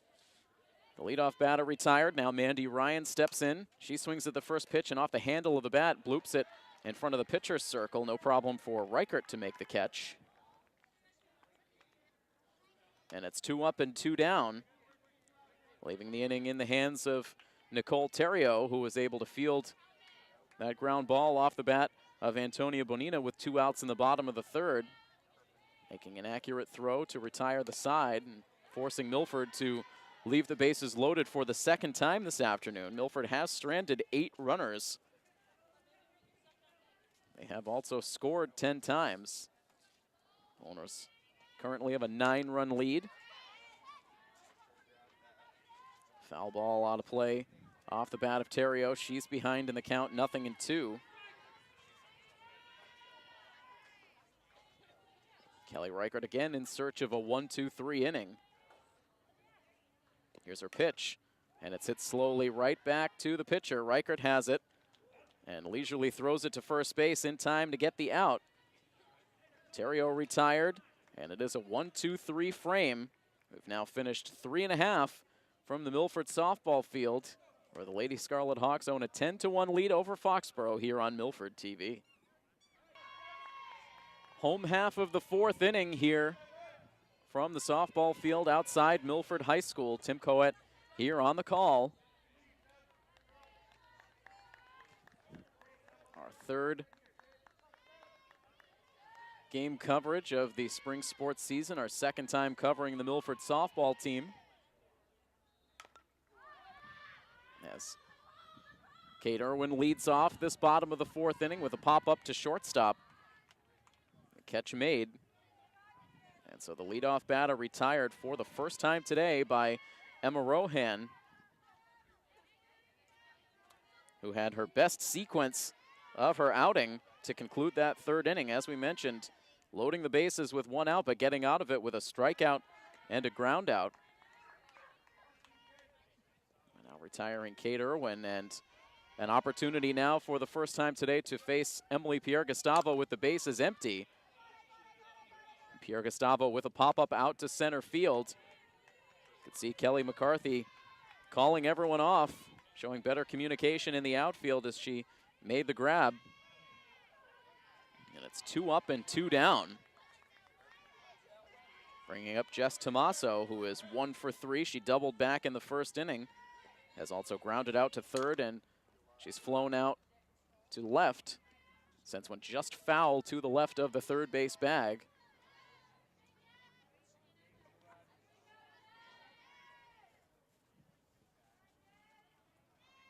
the leadoff batter retired. Now Mandy Ryan steps in. She swings at the first pitch and off the handle of the bat, bloops it in front of the pitcher's circle. No problem for Reichert to make the catch. And it's 2 up and 2 down, leaving the inning in the hands of Nicole Terrio, who was able to field that ground ball off the bat of Antonia Bonina with 2 outs in the bottom of the 3rd, making an accurate throw to retire the side and forcing Milford to leave the bases loaded for the 2nd time this afternoon. Milford has stranded 8 runners. They have also scored 10 times. Owners currently have a 9-run lead. Foul ball out of play off the bat of Terrio. She's behind in the count, 0-2. Kelly Reichert again in search of a 1-2-3 inning. Here's her pitch. And it's hit slowly right back to the pitcher. Reichert has it and leisurely throws it to first base in time to get the out. Terrio retired, and it is a 1-2-3 frame. We've now finished 3.5 from the Milford softball field, where the Lady Scarlet Hawks own a 10-1 lead over Foxboro here on Milford TV. Home half of the fourth inning here from the softball field outside Milford High School. Tim Coet here on the call. Our third game coverage of the spring sports season, our second time covering the Milford softball team. As Kate Irwin leads off this bottom of the fourth inning with a pop-up to shortstop. The catch made. And so the leadoff batter retired for the first time today by Emma Rohan, who had her best sequence of her outing to conclude that third inning. As we mentioned, loading the bases with one out, but getting out of it with a strikeout and a ground out. Now retiring Kate Irwin, and an opportunity now for the first time today to face Emily Pierre-Gustavo with the bases empty. Pierre-Gustavo with a pop-up out to center field. You could see Kelly McCarthy calling everyone off, showing better communication in the outfield as she made the grab. And it's 2 up and 2 down. Bringing up Jess Tomaso, who is 1 for 3. She doubled back in the first inning. Has also grounded out to third, and she's flown out to left. Sends one just foul to the left of the third base bag.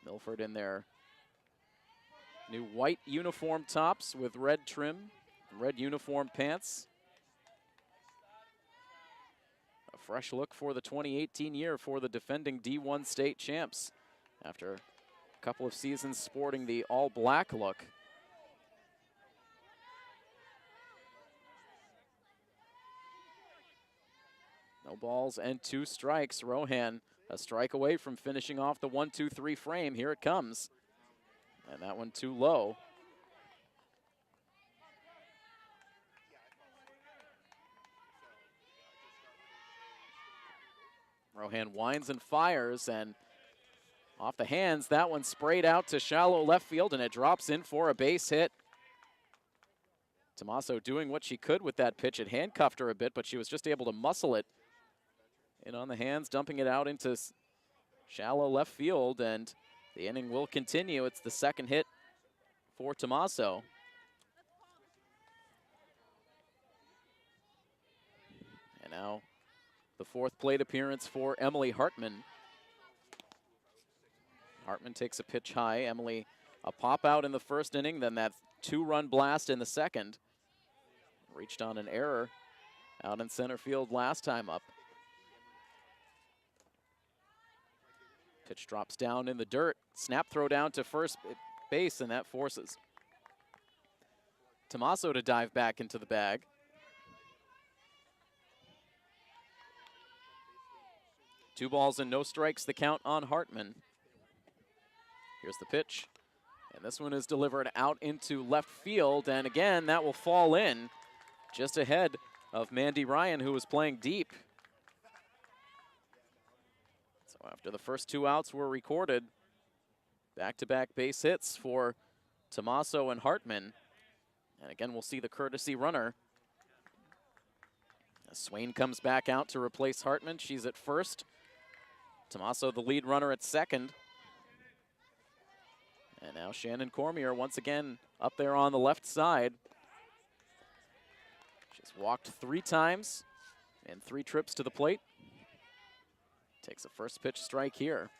Milford in their new white uniform tops with red trim, red uniform pants. A fresh look for the 2018 year for the defending D1 state champs after a couple of seasons sporting the all-black look. No balls and 2 strikes. Rohan a strike away from finishing off the 1-2-3 frame. Here it comes. And that one too low. Rohan winds and fires, and off the hands, that one sprayed out to shallow left field, and it drops in for a base hit. Tomaso doing what she could with that pitch. It handcuffed her a bit, but she was just able to muscle it in on the hands, dumping it out into shallow left field, and the inning will continue. It's the second hit for Tomaso. And now the fourth plate appearance for Emily Hartman. Hartman takes a pitch high. Emily, a pop out in the first inning, then that 2-run blast in the second. Reached on an error out in center field last time up. Pitch drops down in the dirt. Snap throw down to first base, and that forces Tomaso to dive back into the bag. Two balls and no strikes, the count on Hartman. Here's the pitch, and this one is delivered out into left field, and again, that will fall in just ahead of Mandy Ryan, who was playing deep. So after the first 2 outs were recorded, back-to-back base hits for Tomaso and Hartman. And again, we'll see the courtesy runner. As Swain comes back out to replace Hartman. She's at first. Tomaso, the lead runner, at second. And now Shannon Cormier once again up there on the left side. She's walked 3 times in 3 trips to the plate. Takes a first pitch strike here.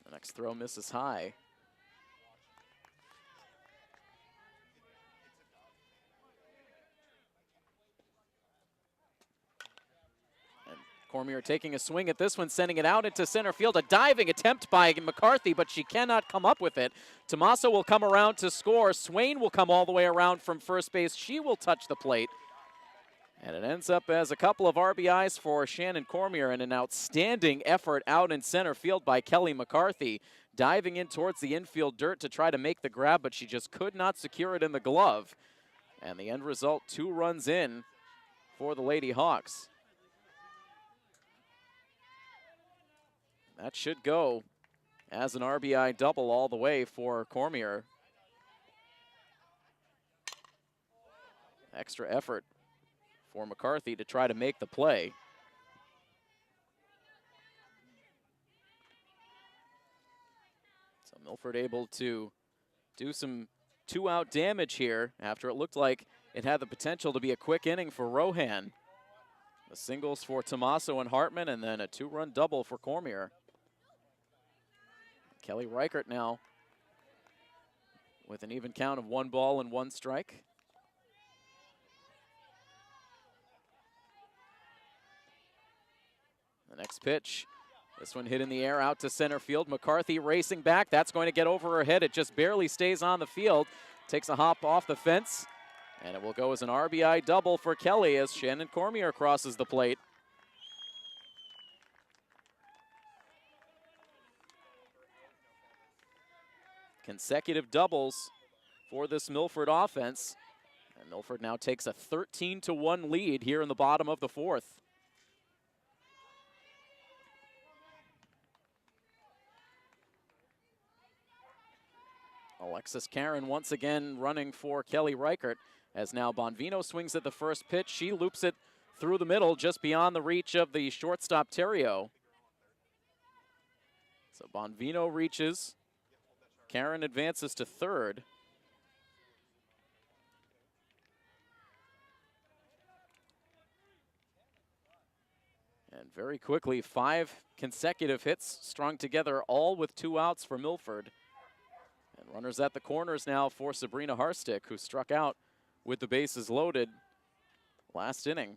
The next throw misses high. And Cormier taking a swing at this one, sending it out into center field. A diving attempt by McCarthy, but she cannot come up with it. Tomaso will come around to score. Swain will come all the way around from first base. She will touch the plate. And it ends up as a couple of RBIs for Shannon Cormier and an outstanding effort out in center field by Kelly McCarthy, diving in towards the infield dirt to try to make the grab, but she just could not secure it in the glove. And the end result, 2 runs in for the Lady Hawks. That should go as an RBI double all the way for Cormier. Extra effort for McCarthy to try to make the play. So Milford able to do some 2-out damage here after it looked like it had the potential to be a quick inning for Rohan. The singles for Tomaso and Hartman, and then a 2-run double for Cormier. Kelly Reichert now with an even count of 1 ball and 1 strike. The next pitch, this one hit in the air out to center field. McCarthy racing back. That's going to get over her head. It just barely stays on the field. Takes a hop off the fence, and it will go as an RBI double for Kelly as Shannon Cormier crosses the plate. Consecutive doubles for this Milford offense. And Milford now takes a 13-1 lead here in the bottom of the 4th. Alexis Karen once again running for Kelly Reichert as now Bonvino swings at the first pitch. She loops it through the middle just beyond the reach of the shortstop Terrio. So Bonvino reaches. Karen advances to third. And very quickly, 5 consecutive hits strung together, all with 2 outs for Milford. And runners at the corners now for Sabrina Harstick, who struck out with the bases loaded last inning.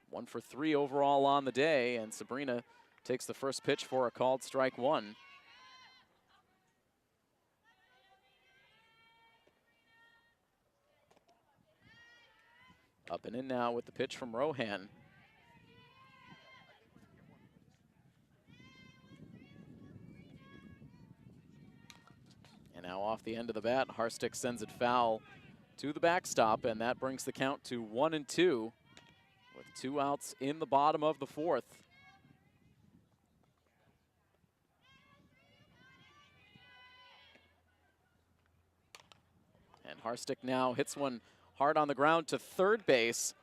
1 for 3 overall on the day, and Sabrina takes the first pitch for a called strike 1. Up and in now with the pitch from Rohan. And now off the end of the bat, Harstick sends it foul to the backstop, and that brings the count to 1-2 with 2 outs in the bottom of the 4th. And Harstick now hits one hard on the ground to third base.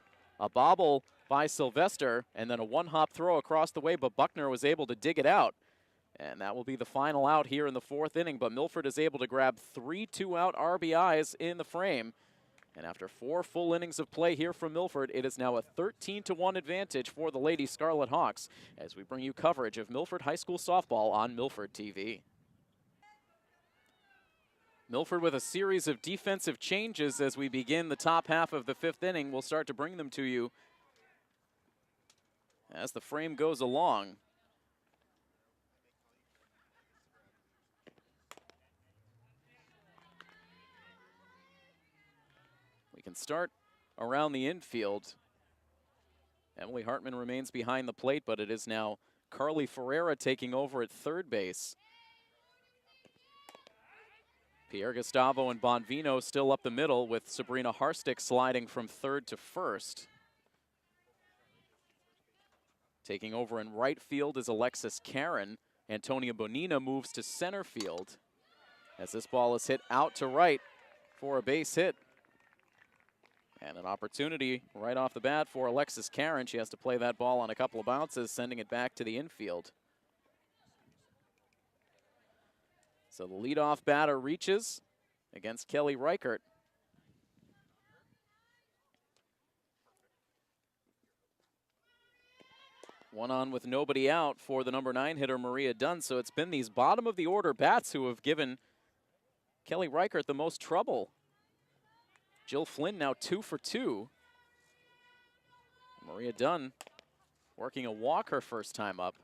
A bobble by Sylvester, and then a 1-hop throw across the way, but Buckner was able to dig it out. And that will be the final out here in the 4th inning, but Milford is able to grab 3 2-out RBIs in the frame. And after 4 full innings of play here from Milford, it is now a 13-1 advantage for the Lady Scarlet Hawks as we bring you coverage of Milford High School softball on Milford TV. Milford with a series of defensive changes as we begin the top half of the 5th inning. We'll start to bring them to you as the frame goes along. We can start around the infield. Emily Hartman remains behind the plate, but it is now Carly Ferreira taking over at third base. Pierre Gustavo and Bonvino still up the middle, with Sabrina Harstick sliding from third to first. Taking over in right field is Alexis Karen. Antonia Bonina moves to center field as this ball is hit out to right for a base hit. And an opportunity right off the bat for Alexis Karen. She has to play that ball on a couple of bounces, sending it back to the infield. So the leadoff batter reaches against Kelly Reichert. One on with nobody out for the number 9 hitter, Maria Dunn. So it's been these bottom of the order bats who have given Kelly Reichert the most trouble. Jill Flynn now 2 for 2. Maria Dunn working a walk her first time up.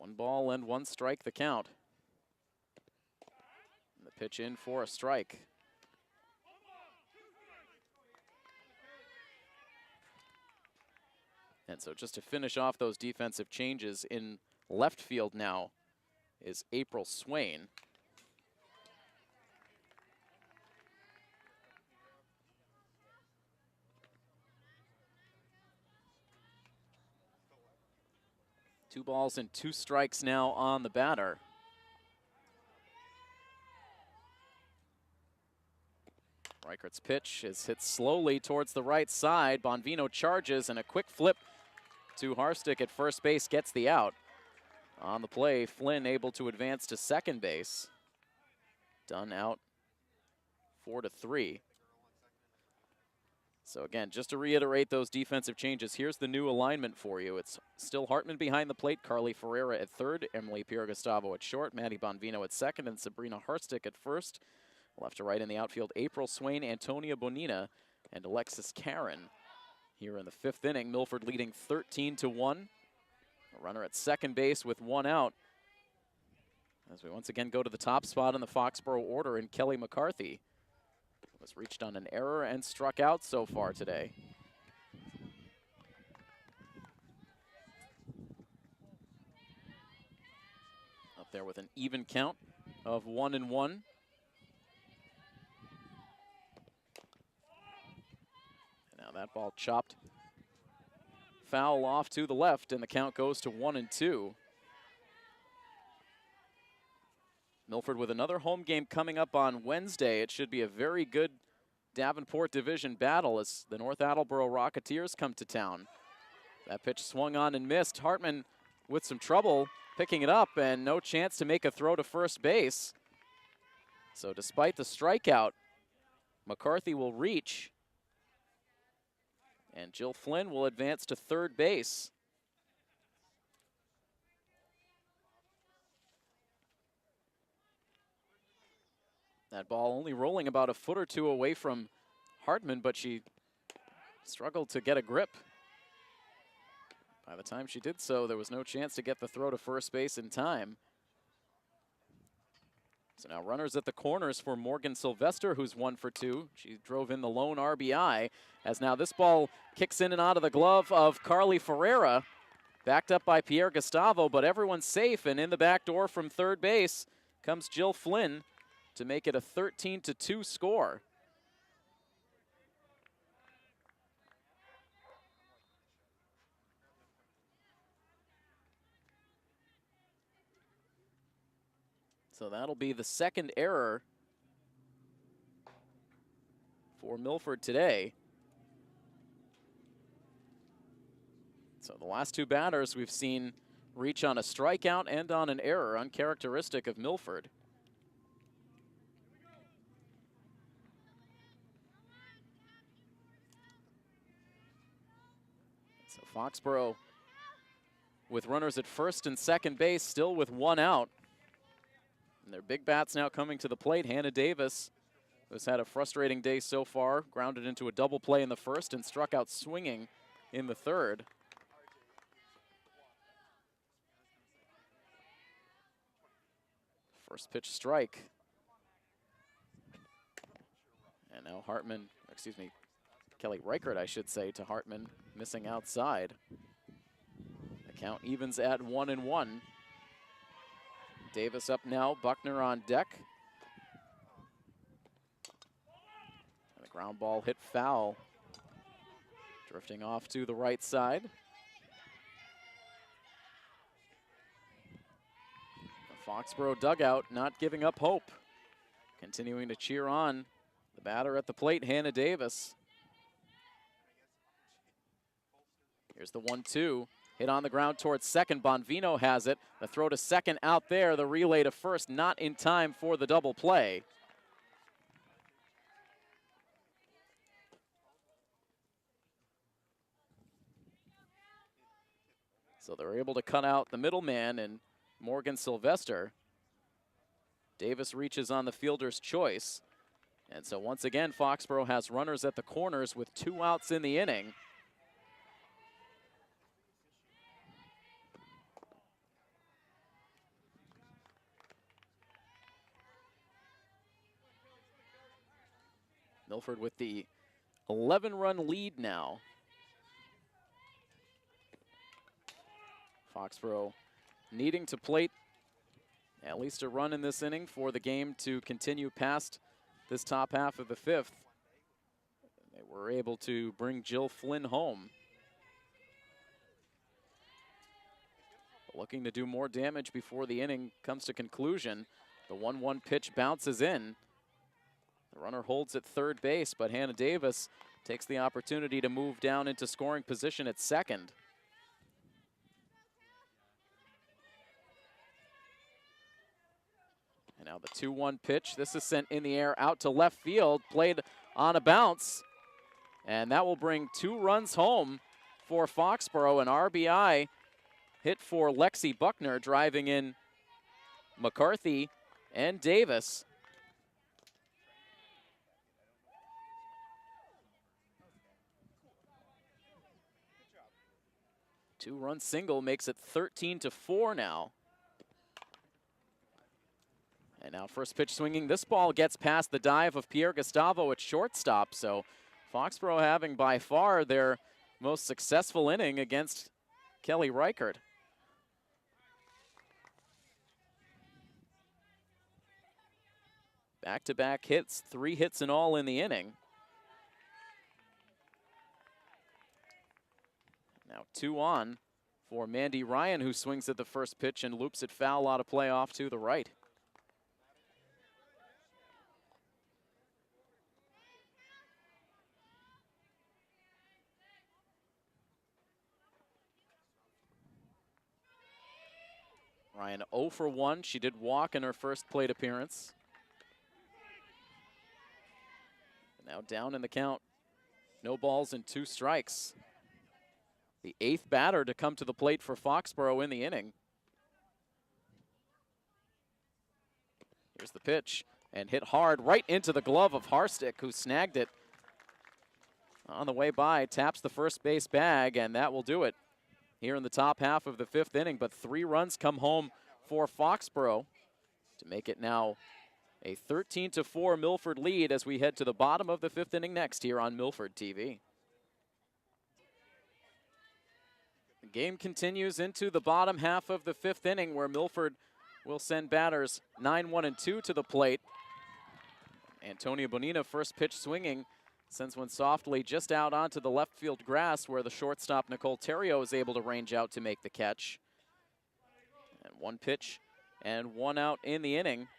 1 ball and 1 strike the count. And the pitch in for a strike. And so just to finish off those defensive changes, in left field now is April Swain. Two balls and 2 strikes now on the batter. Reichert's pitch is hit slowly towards the right side. Bonvino charges, and a quick flip to Harstick at first base gets the out. On the play, Flynn able to advance to second base. Dunn out 4-3. So again, just to reiterate those defensive changes, here's the new alignment for you. It's still Hartman behind the plate, Carly Ferreira at third, Emily Pierre-Gustavo at short, Maddie Bonvino at second, and Sabrina Harstick at first. Left to right in the outfield, April Swain, Antonia Bonina, and Alexis Karen. Here in the 5th inning, Milford leading 13-1. A runner at second base with 1 out. As we once again go to the top spot in the Foxboro order, in Kelly McCarthy. Was reached on an error and struck out so far today. Up there with an even count of 1-1. And now that ball chopped foul off to the left, and the count goes to 1-2. Milford with another home game coming up on Wednesday. It should be a very good Davenport Division battle as the North Attleboro Rocketeers come to town. That pitch swung on and missed. Hartman with some trouble picking it up, and no chance to make a throw to first base. So despite the strikeout, McCarthy will reach, and Jill Flynn will advance to third base. That ball only rolling about a foot or two away from Hartman, but she struggled to get a grip. By the time she did so, there was no chance to get the throw to first base in time. So now runners at the corners for Morgan Sylvester, who's 1 for 2. She drove in the lone RBI, as now this ball kicks in and out of the glove of Carly Ferreira, backed up by Pierre Gustavo, but everyone's safe, and in the back door from third base comes Jill Flynn to make it a 13-2 score. So that'll be the second error for Milford today. So the last 2 batters we've seen reach on a strikeout and on an error, uncharacteristic of Milford. So Foxboro with runners at first and second base, still with 1 out. And their big bats now coming to the plate. Hannah Davis, who's had a frustrating day so far, grounded into a double play in the first and struck out swinging in the third. First pitch strike. And now Hartman, excuse me, Kelly Reichert, I should say, to Hartman, missing outside. The count evens at 1-1. Davis up now, Buckner on deck. And the ground ball hit foul, drifting off to the right side. The Foxboro dugout not giving up hope, continuing to cheer on the batter at the plate, Hannah Davis. Here's the 1-2. Hit on the ground towards second. Bonvino has it. The throw to second out there. The relay to first not in time for the double play. So they're able to cut out the middleman and Morgan Sylvester. Davis reaches on the fielder's choice. And so once again, Foxboro has runners at the corners with 2 outs in the inning. Milford with the 11-run lead now. Foxboro needing to plate at least a run in this inning for the game to continue past this top half of the fifth. They were able to bring Jill Flynn home. Looking to do more damage before the inning comes to conclusion. The 1-1 pitch bounces in. The runner holds at third base, but Hannah Davis takes the opportunity to move down into scoring position at second. And now the 2-1 pitch. This is sent in the air out to left field, played on a bounce. And that will bring 2 runs home for Foxboro. An RBI hit for Lexi Buckner, driving in McCarthy and Davis. Two-run single makes it 13-4 now. And now first pitch swinging. This ball gets past the dive of Pierre Gustavo at shortstop. So Foxboro having by far their most successful inning against Kelly Reichert. Back-to-back hits, 3 hits in all in the inning. Now 2 on for Mandy Ryan, who swings at the first pitch and loops it foul out of play off to the right. Ryan 0 for 1. She did walk in her first plate appearance. Now down in the count. No balls and 2 strikes. The 8th batter to come to the plate for Foxboro in the inning. Here's the pitch, and hit hard right into the glove of Harstick, who snagged it on the way by, taps the first base bag, and that will do it here in the top half of the 5th inning. But 3 runs come home for Foxboro to make it now a 13-4 Milford lead as we head to the bottom of the 5th inning next here on Milford TV. The game continues into the bottom half of the 5th inning, where Milford will send batters 9, 1, and 2 to the plate. Antonia Bonina, first pitch swinging, sends one softly just out onto the left field grass, where the shortstop Nicole Terrio is able to range out to make the catch. And 1 pitch and 1 out in the inning.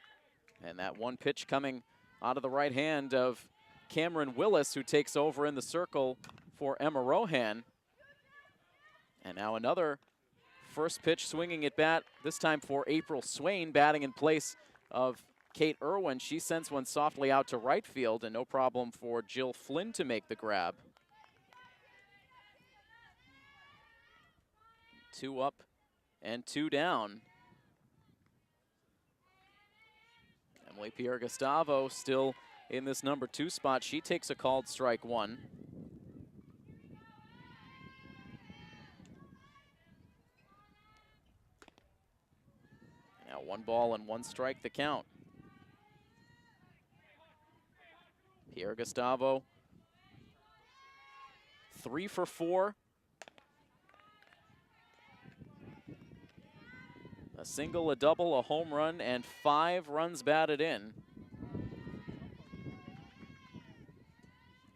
And that 1 pitch coming out of the right hand of Cameron Willis, who takes over in the circle for Emma Rohan. And now another first pitch swinging at bat, this time for April Swain, batting in place of Kate Irwin. She sends one softly out to right field, and no problem for Jill Flynn to make the grab. 2 up and 2 down. Emily Pierre Gustavo still in this number 2 spot. She takes a called strike 1. Now 1 ball and 1 strike the count. Pierre Gustavo, 3 for 4. A single, a double, a home run, and 5 runs batted in.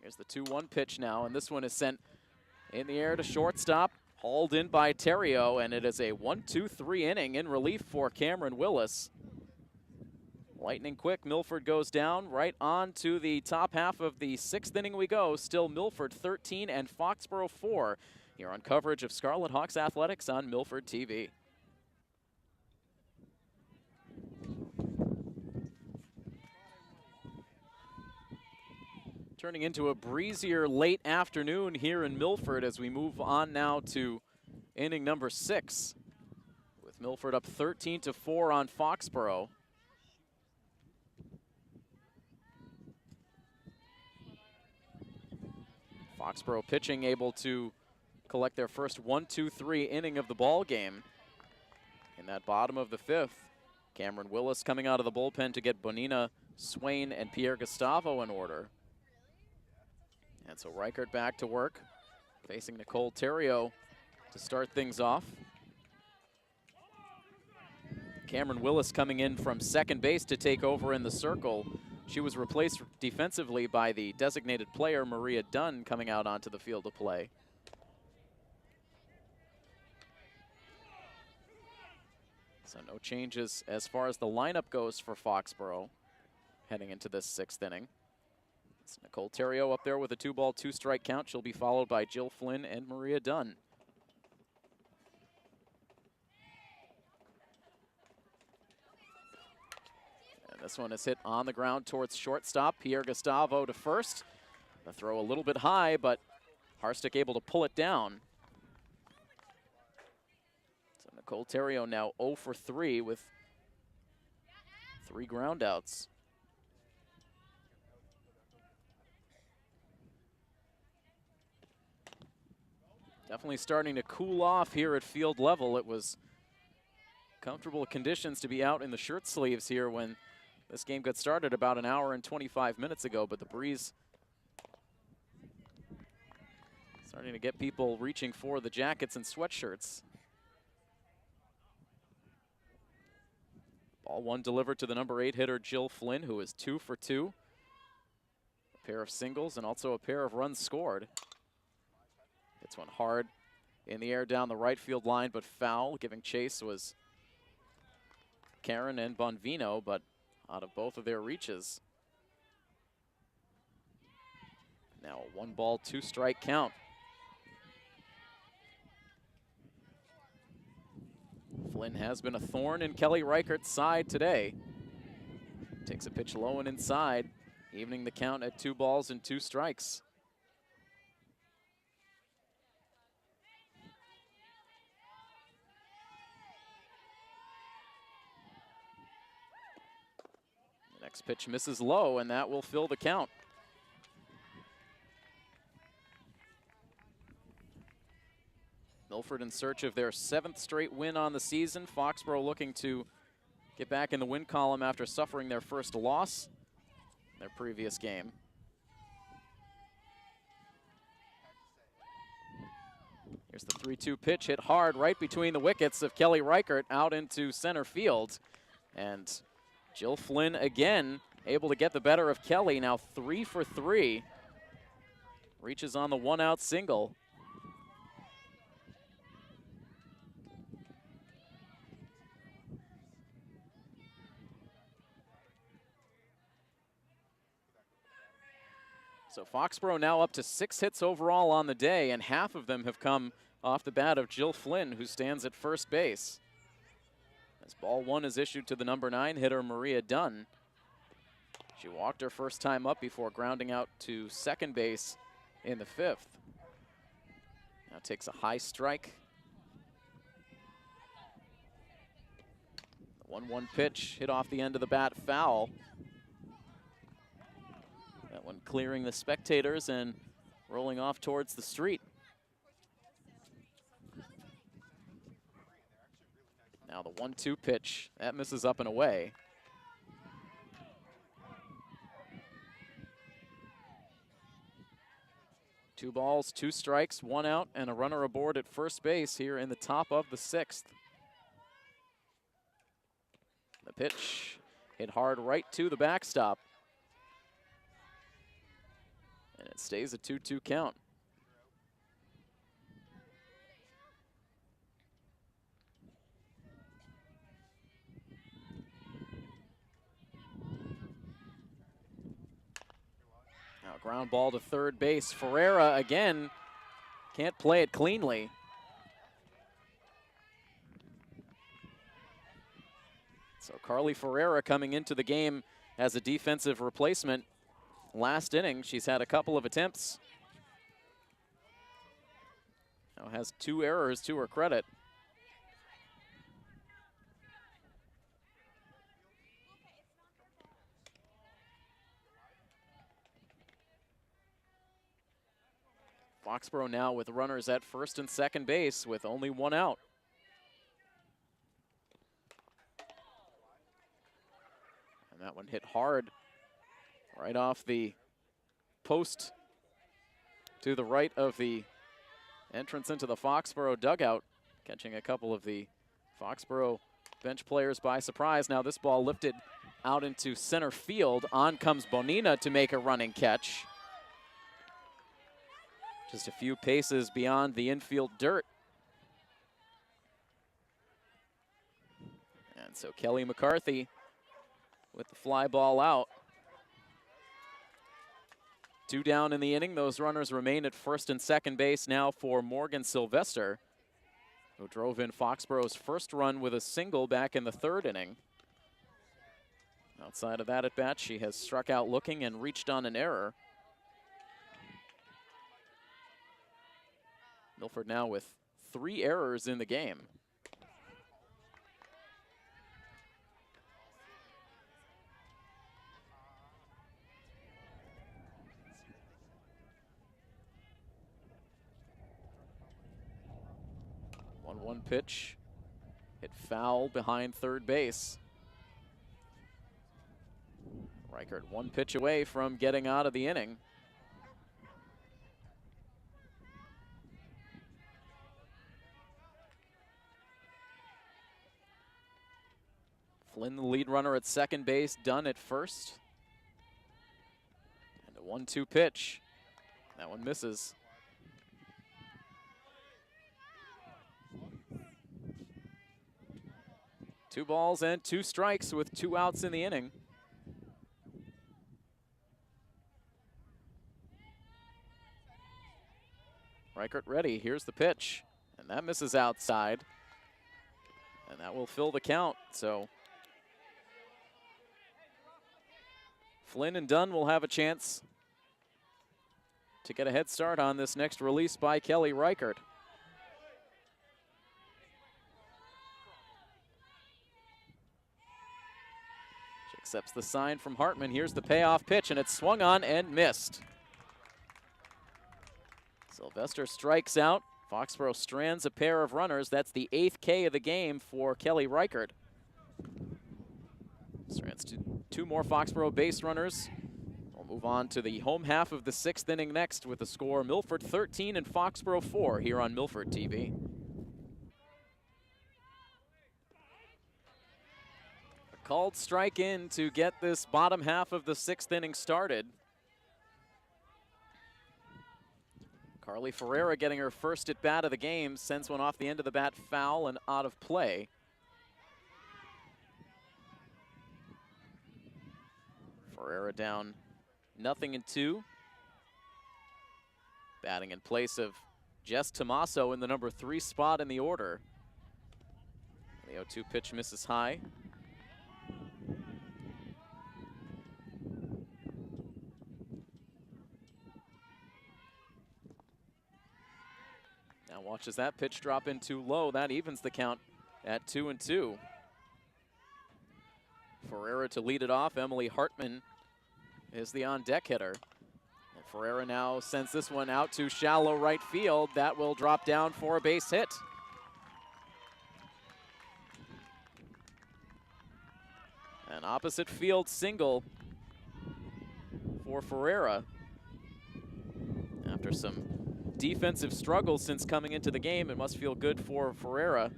Here's the 2-1 pitch now, and this one is sent in the air to shortstop. Hauled in by Terrio, and it is a 1-2-3 inning in relief for Cameron Willis. Lightning quick, Milford goes down right on to the top half of the 6th inning we go. Still Milford 13 and Foxboro 4 here on coverage of Scarlet Hawks Athletics on Milford TV. Turning into a breezier late afternoon here in Milford as we move on now to inning number 6, with Milford up 13-4 on Foxboro. Foxboro pitching able to collect their first 1-2-3 inning of the ball game in that bottom of the 5th. Cameron Willis coming out of the bullpen to get Bonina, Swain, and Pierre Gustavo in order. And so Reichert back to work, facing Nicole Terrio to start things off. Cameron Willis coming in from second base to take over in the circle. She was replaced defensively by the designated player, Maria Dunn, coming out onto the field to play. So no changes as far as the lineup goes for Foxboro heading into this 6th inning. It's Nicole Terrio up there with a 2-ball, 2-strike count. She'll be followed by Jill Flynn and Maria Dunn. And this one is hit on the ground towards shortstop. Pierre Gustavo to first. The throw a little bit high, but Harstick able to pull it down. So Nicole Terrio now 0 for 3 with 3 groundouts. Definitely starting to cool off here at field level. It was comfortable conditions to be out in the shirt sleeves here when this game got started about an hour and 25 minutes ago, but the breeze starting to get people reaching for the jackets and sweatshirts. Ball 1 delivered to the number 8 hitter, Jill Flynn, who is 2 for 2. A pair of singles and also a pair of runs scored. Hits one hard in the air down the right field line, but foul. Giving chase was Karen and Bonvino, but out of both of their reaches. Now a 1-ball, 2-strike count. Flynn has been a thorn in Kelly Reichert's side today. Takes a pitch low and inside, evening the count at 2 balls and 2 strikes. The next pitch misses low, and that will fill the count. Milford in search of their 7th straight win on the season. Foxboro looking to get back in the win column after suffering their first loss in their previous game. Here's the 3-2 pitch, hit hard right between the wickets of Kelly Reichert out into center field. And Jill Flynn again able to get the better of Kelly, now 3 for 3. Reaches on the 1-out single. So Foxboro now up to 6 hits overall on the day, and half of them have come off the bat of Jill Flynn, who stands at first base. As ball 1 is issued to the number 9 hitter, Maria Dunn. She walked her first time up before grounding out to second base in the 5th. Now takes a high strike. The 1-1 pitch hit off the end of the bat, foul. That one clearing the spectators and rolling off towards the street. Now the 1-2 pitch, that misses up and away. Two balls, 2 strikes, 1 out, and a runner aboard at first base here in the top of the 6th. The pitch hit hard right to the backstop. And it stays a 2-2 count. Now ground ball to third base. Ferreira again can't play it cleanly. So Carly Ferreira coming into the game as a defensive replacement. Last inning, she's had a couple of attempts. Now has 2 errors to her credit. Foxboro now with runners at first and second base with only 1 out. And that one hit hard right off the post to the right of the entrance into the Foxboro dugout, catching a couple of the Foxboro bench players by surprise. Now this ball lifted out into center field. On comes Bonina to make a running catch. Just a few paces beyond the infield dirt. And so Kelly McCarthy with the fly ball out. 2 down in the inning. Those runners remain at first and second base now for Morgan Sylvester, who drove in Foxboro's first run with a single back in the 3rd inning. Outside of that at bat, she has struck out looking and reached on an error. Milford now with 3 errors in the game. One pitch, hit foul behind third base. Reichert 1 pitch away from getting out of the inning. Flynn, the lead runner at second base, Dunn at first. And a 1-2 pitch. That one misses. Two balls and 2 strikes with 2 outs in the inning. Reichert ready. Here's the pitch. And that misses outside. And that will fill the count. So Flynn and Dunn will have a chance to get a head start on this next release by Kelly Reichert. She accepts the sign from Hartman. Here's the payoff pitch, and it's swung on and missed. Sylvester strikes out. Foxboro strands a pair of runners. That's the 8th K of the game for Kelly Reichert. Strands 2 more Foxboro base runners. We'll move on to the home half of the 6th inning next with the score Milford 13 and Foxboro 4 here on Milford TV. A called strike in to get this bottom half of the 6th inning started. Carly Ferreira getting her first at bat of the game, sends one off the end of the bat foul and out of play. Ferreira down 0-2. Batting in place of Jess Tomaso in the number 3 spot in the order. The 0-2 pitch misses high. Now watches that pitch drop in too low. That evens the count at 2-2. Ferreira to lead it off. Emily Hartman is the on-deck hitter. And Ferreira now sends this one out to shallow right field. That will drop down for a base hit. An opposite field single for Ferreira. After some defensive struggles since coming into the game, it must feel good for Ferreira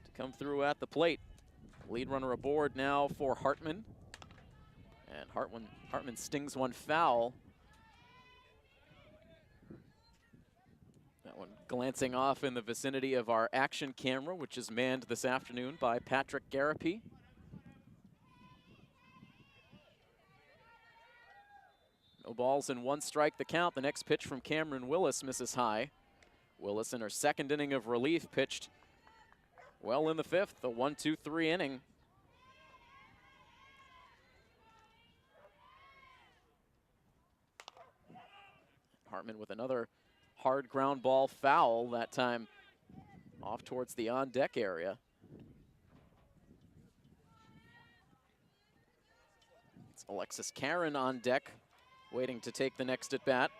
to come through at the plate. Lead runner aboard now for Hartman. And Hartman stings one foul. That one glancing off in the vicinity of our action camera, which is manned this afternoon by Patrick Garapi. No balls and 1 strike the count. The next pitch from Cameron Willis misses high. Willis in her 2nd inning of relief pitched well in the 5th, the 1-2-3 inning. Hartman with another hard ground ball foul, that time off towards the on-deck area. It's Alexis Karen on deck, waiting to take the next at bat.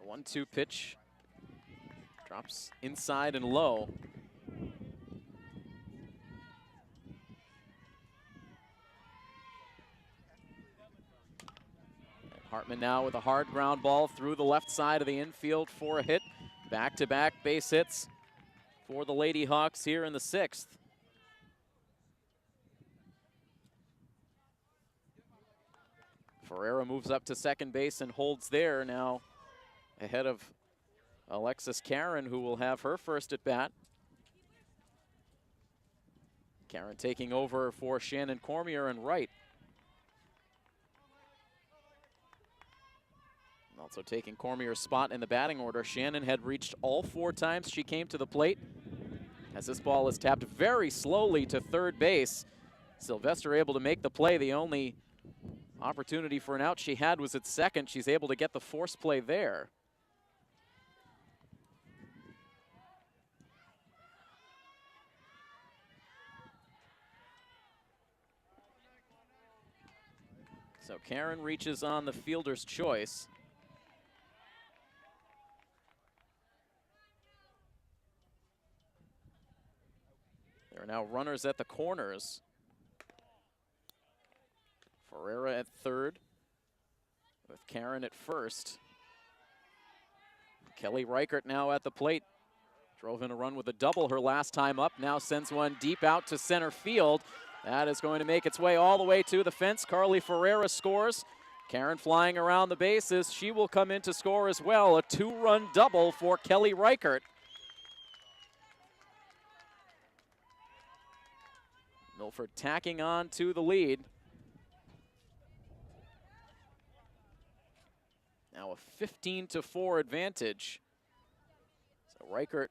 A 1-2 pitch drops inside and low. Hartman now with a hard ground ball through the left side of the infield for a hit. Back-to-back base hits for the Lady Hawks here in the 6th. Ferreira moves up to second base and holds there, now ahead of Alexis Karen, who will have her first at bat. Karen taking over for Shannon Cormier and right. Also taking Cormier's spot in the batting order. Shannon had reached all 4 times she came to the plate. As this ball is tapped very slowly to third base, Sylvester able to make the play. The only opportunity for an out she had was at second. She's able to get the force play there. So Karen reaches on the fielder's choice. There are now runners at the corners. Ferreira at third, with Karen at first. Kelly Reichert now at the plate. Drove in a run with a double her last time up. Now sends one deep out to center field. That is going to make its way all the way to the fence. Carly Ferreira scores. Karen flying around the bases. She will come in to score as well. A 2-run double for Kelly Reichert. Milford tacking on to the lead. Now a 15-4 advantage. So Reichert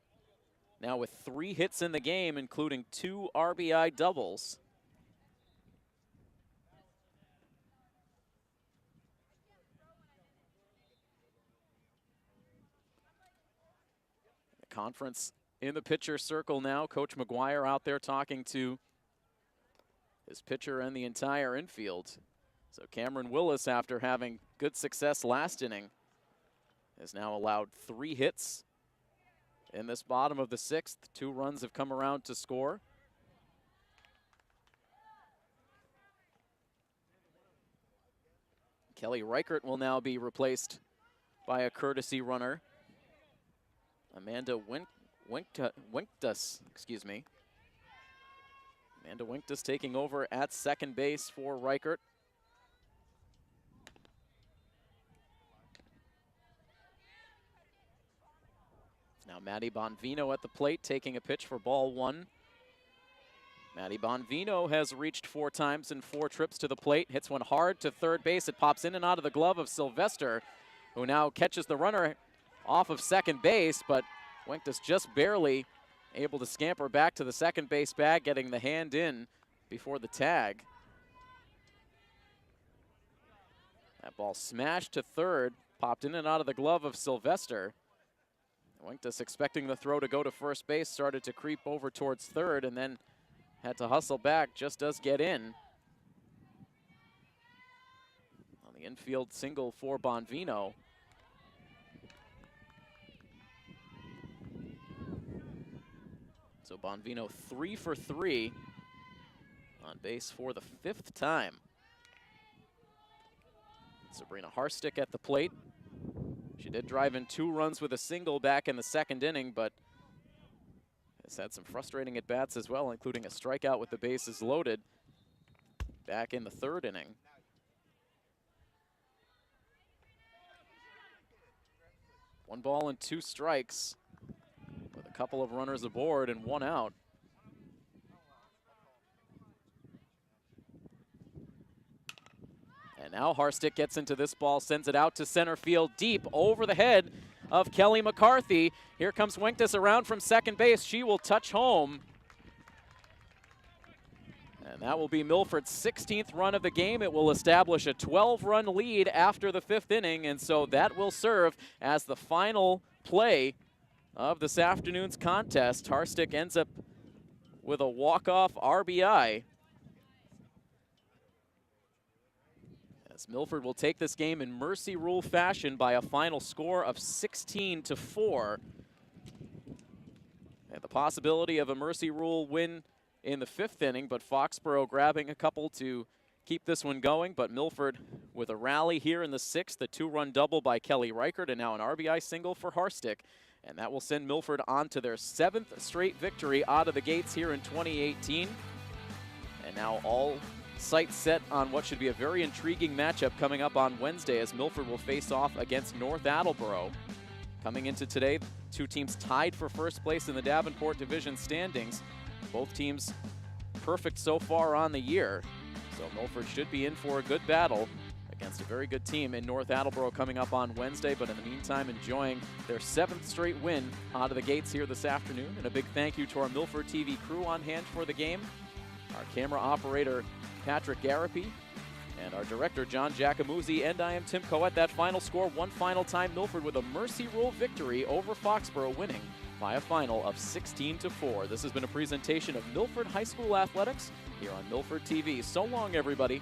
now with 3 hits in the game, including 2 RBI doubles. The conference in the pitcher circle now. Coach McGuire out there talking to his pitcher and the entire infield. So Cameron Willis, after having good success last inning, has now allowed 3 hits in this bottom of the 6th. 2 runs have come around to score. Kelly Reichert will now be replaced by a courtesy runner. Amanda Winktas, excuse me. Amanda Winktas taking over at second base for Reichert. Now Maddie Bonvino at the plate, taking a pitch for ball 1. Maddie Bonvino has reached 4 times in 4 trips to the plate. Hits one hard to third base. It pops in and out of the glove of Sylvester, who now catches the runner off of second base, but Winktas just barely able to scamper back to the second base bag, getting the hand in before the tag. That ball smashed to third, popped in and out of the glove of Sylvester. Winktas, expecting the throw to go to first base, started to creep over towards third and then had to hustle back, just does get in. On the infield single for Bonvino. So Bonvino 3 for 3 on base for the 5th time. Sabrina Harstick at the plate. She did drive in 2 runs with a single back in the 2nd inning, but has had some frustrating at-bats as well, including a strikeout with the bases loaded back in the 3rd inning. One ball and 2 strikes with a couple of runners aboard and 1 out. And now Harstick gets into this ball, sends it out to center field deep over the head of Kelly McCarthy. Here comes Winktas around from second base. She will touch home. And that will be Milford's 16th run of the game. It will establish a 12-run lead after the 5th inning, and so that will serve as the final play of this afternoon's contest. Harstick ends up with a walk-off RBI. As Milford will take this game in mercy rule fashion by a final score of 16-4. And the possibility of a mercy rule win in the 5th inning, but Foxboro grabbing a couple to keep this one going, but Milford with a rally here in the 6th, a 2-run double by Kelly Reichert, and now an RBI single for Harstick. And that will send Milford on to their 7th straight victory out of the gates here in 2018. And now all sights set on what should be a very intriguing matchup coming up on Wednesday, as Milford will face off against North Attleboro. Coming into today, two teams tied for first place in the Davenport Division standings. Both teams perfect so far on the year. So Milford should be in for a good battle against a very good team in North Attleboro coming up on Wednesday, but in the meantime enjoying their 7th straight win out of the gates here this afternoon. And a big thank you to our Milford TV crew on hand for the game, our camera operator Patrick Garapi, and our director John Giacomuzzi, and I am Tim Coet. That final score, one final time, Milford with a mercy rule victory over Foxboro, winning by a final of 16-4. This has been a presentation of Milford High School Athletics here on Milford TV. So long, everybody.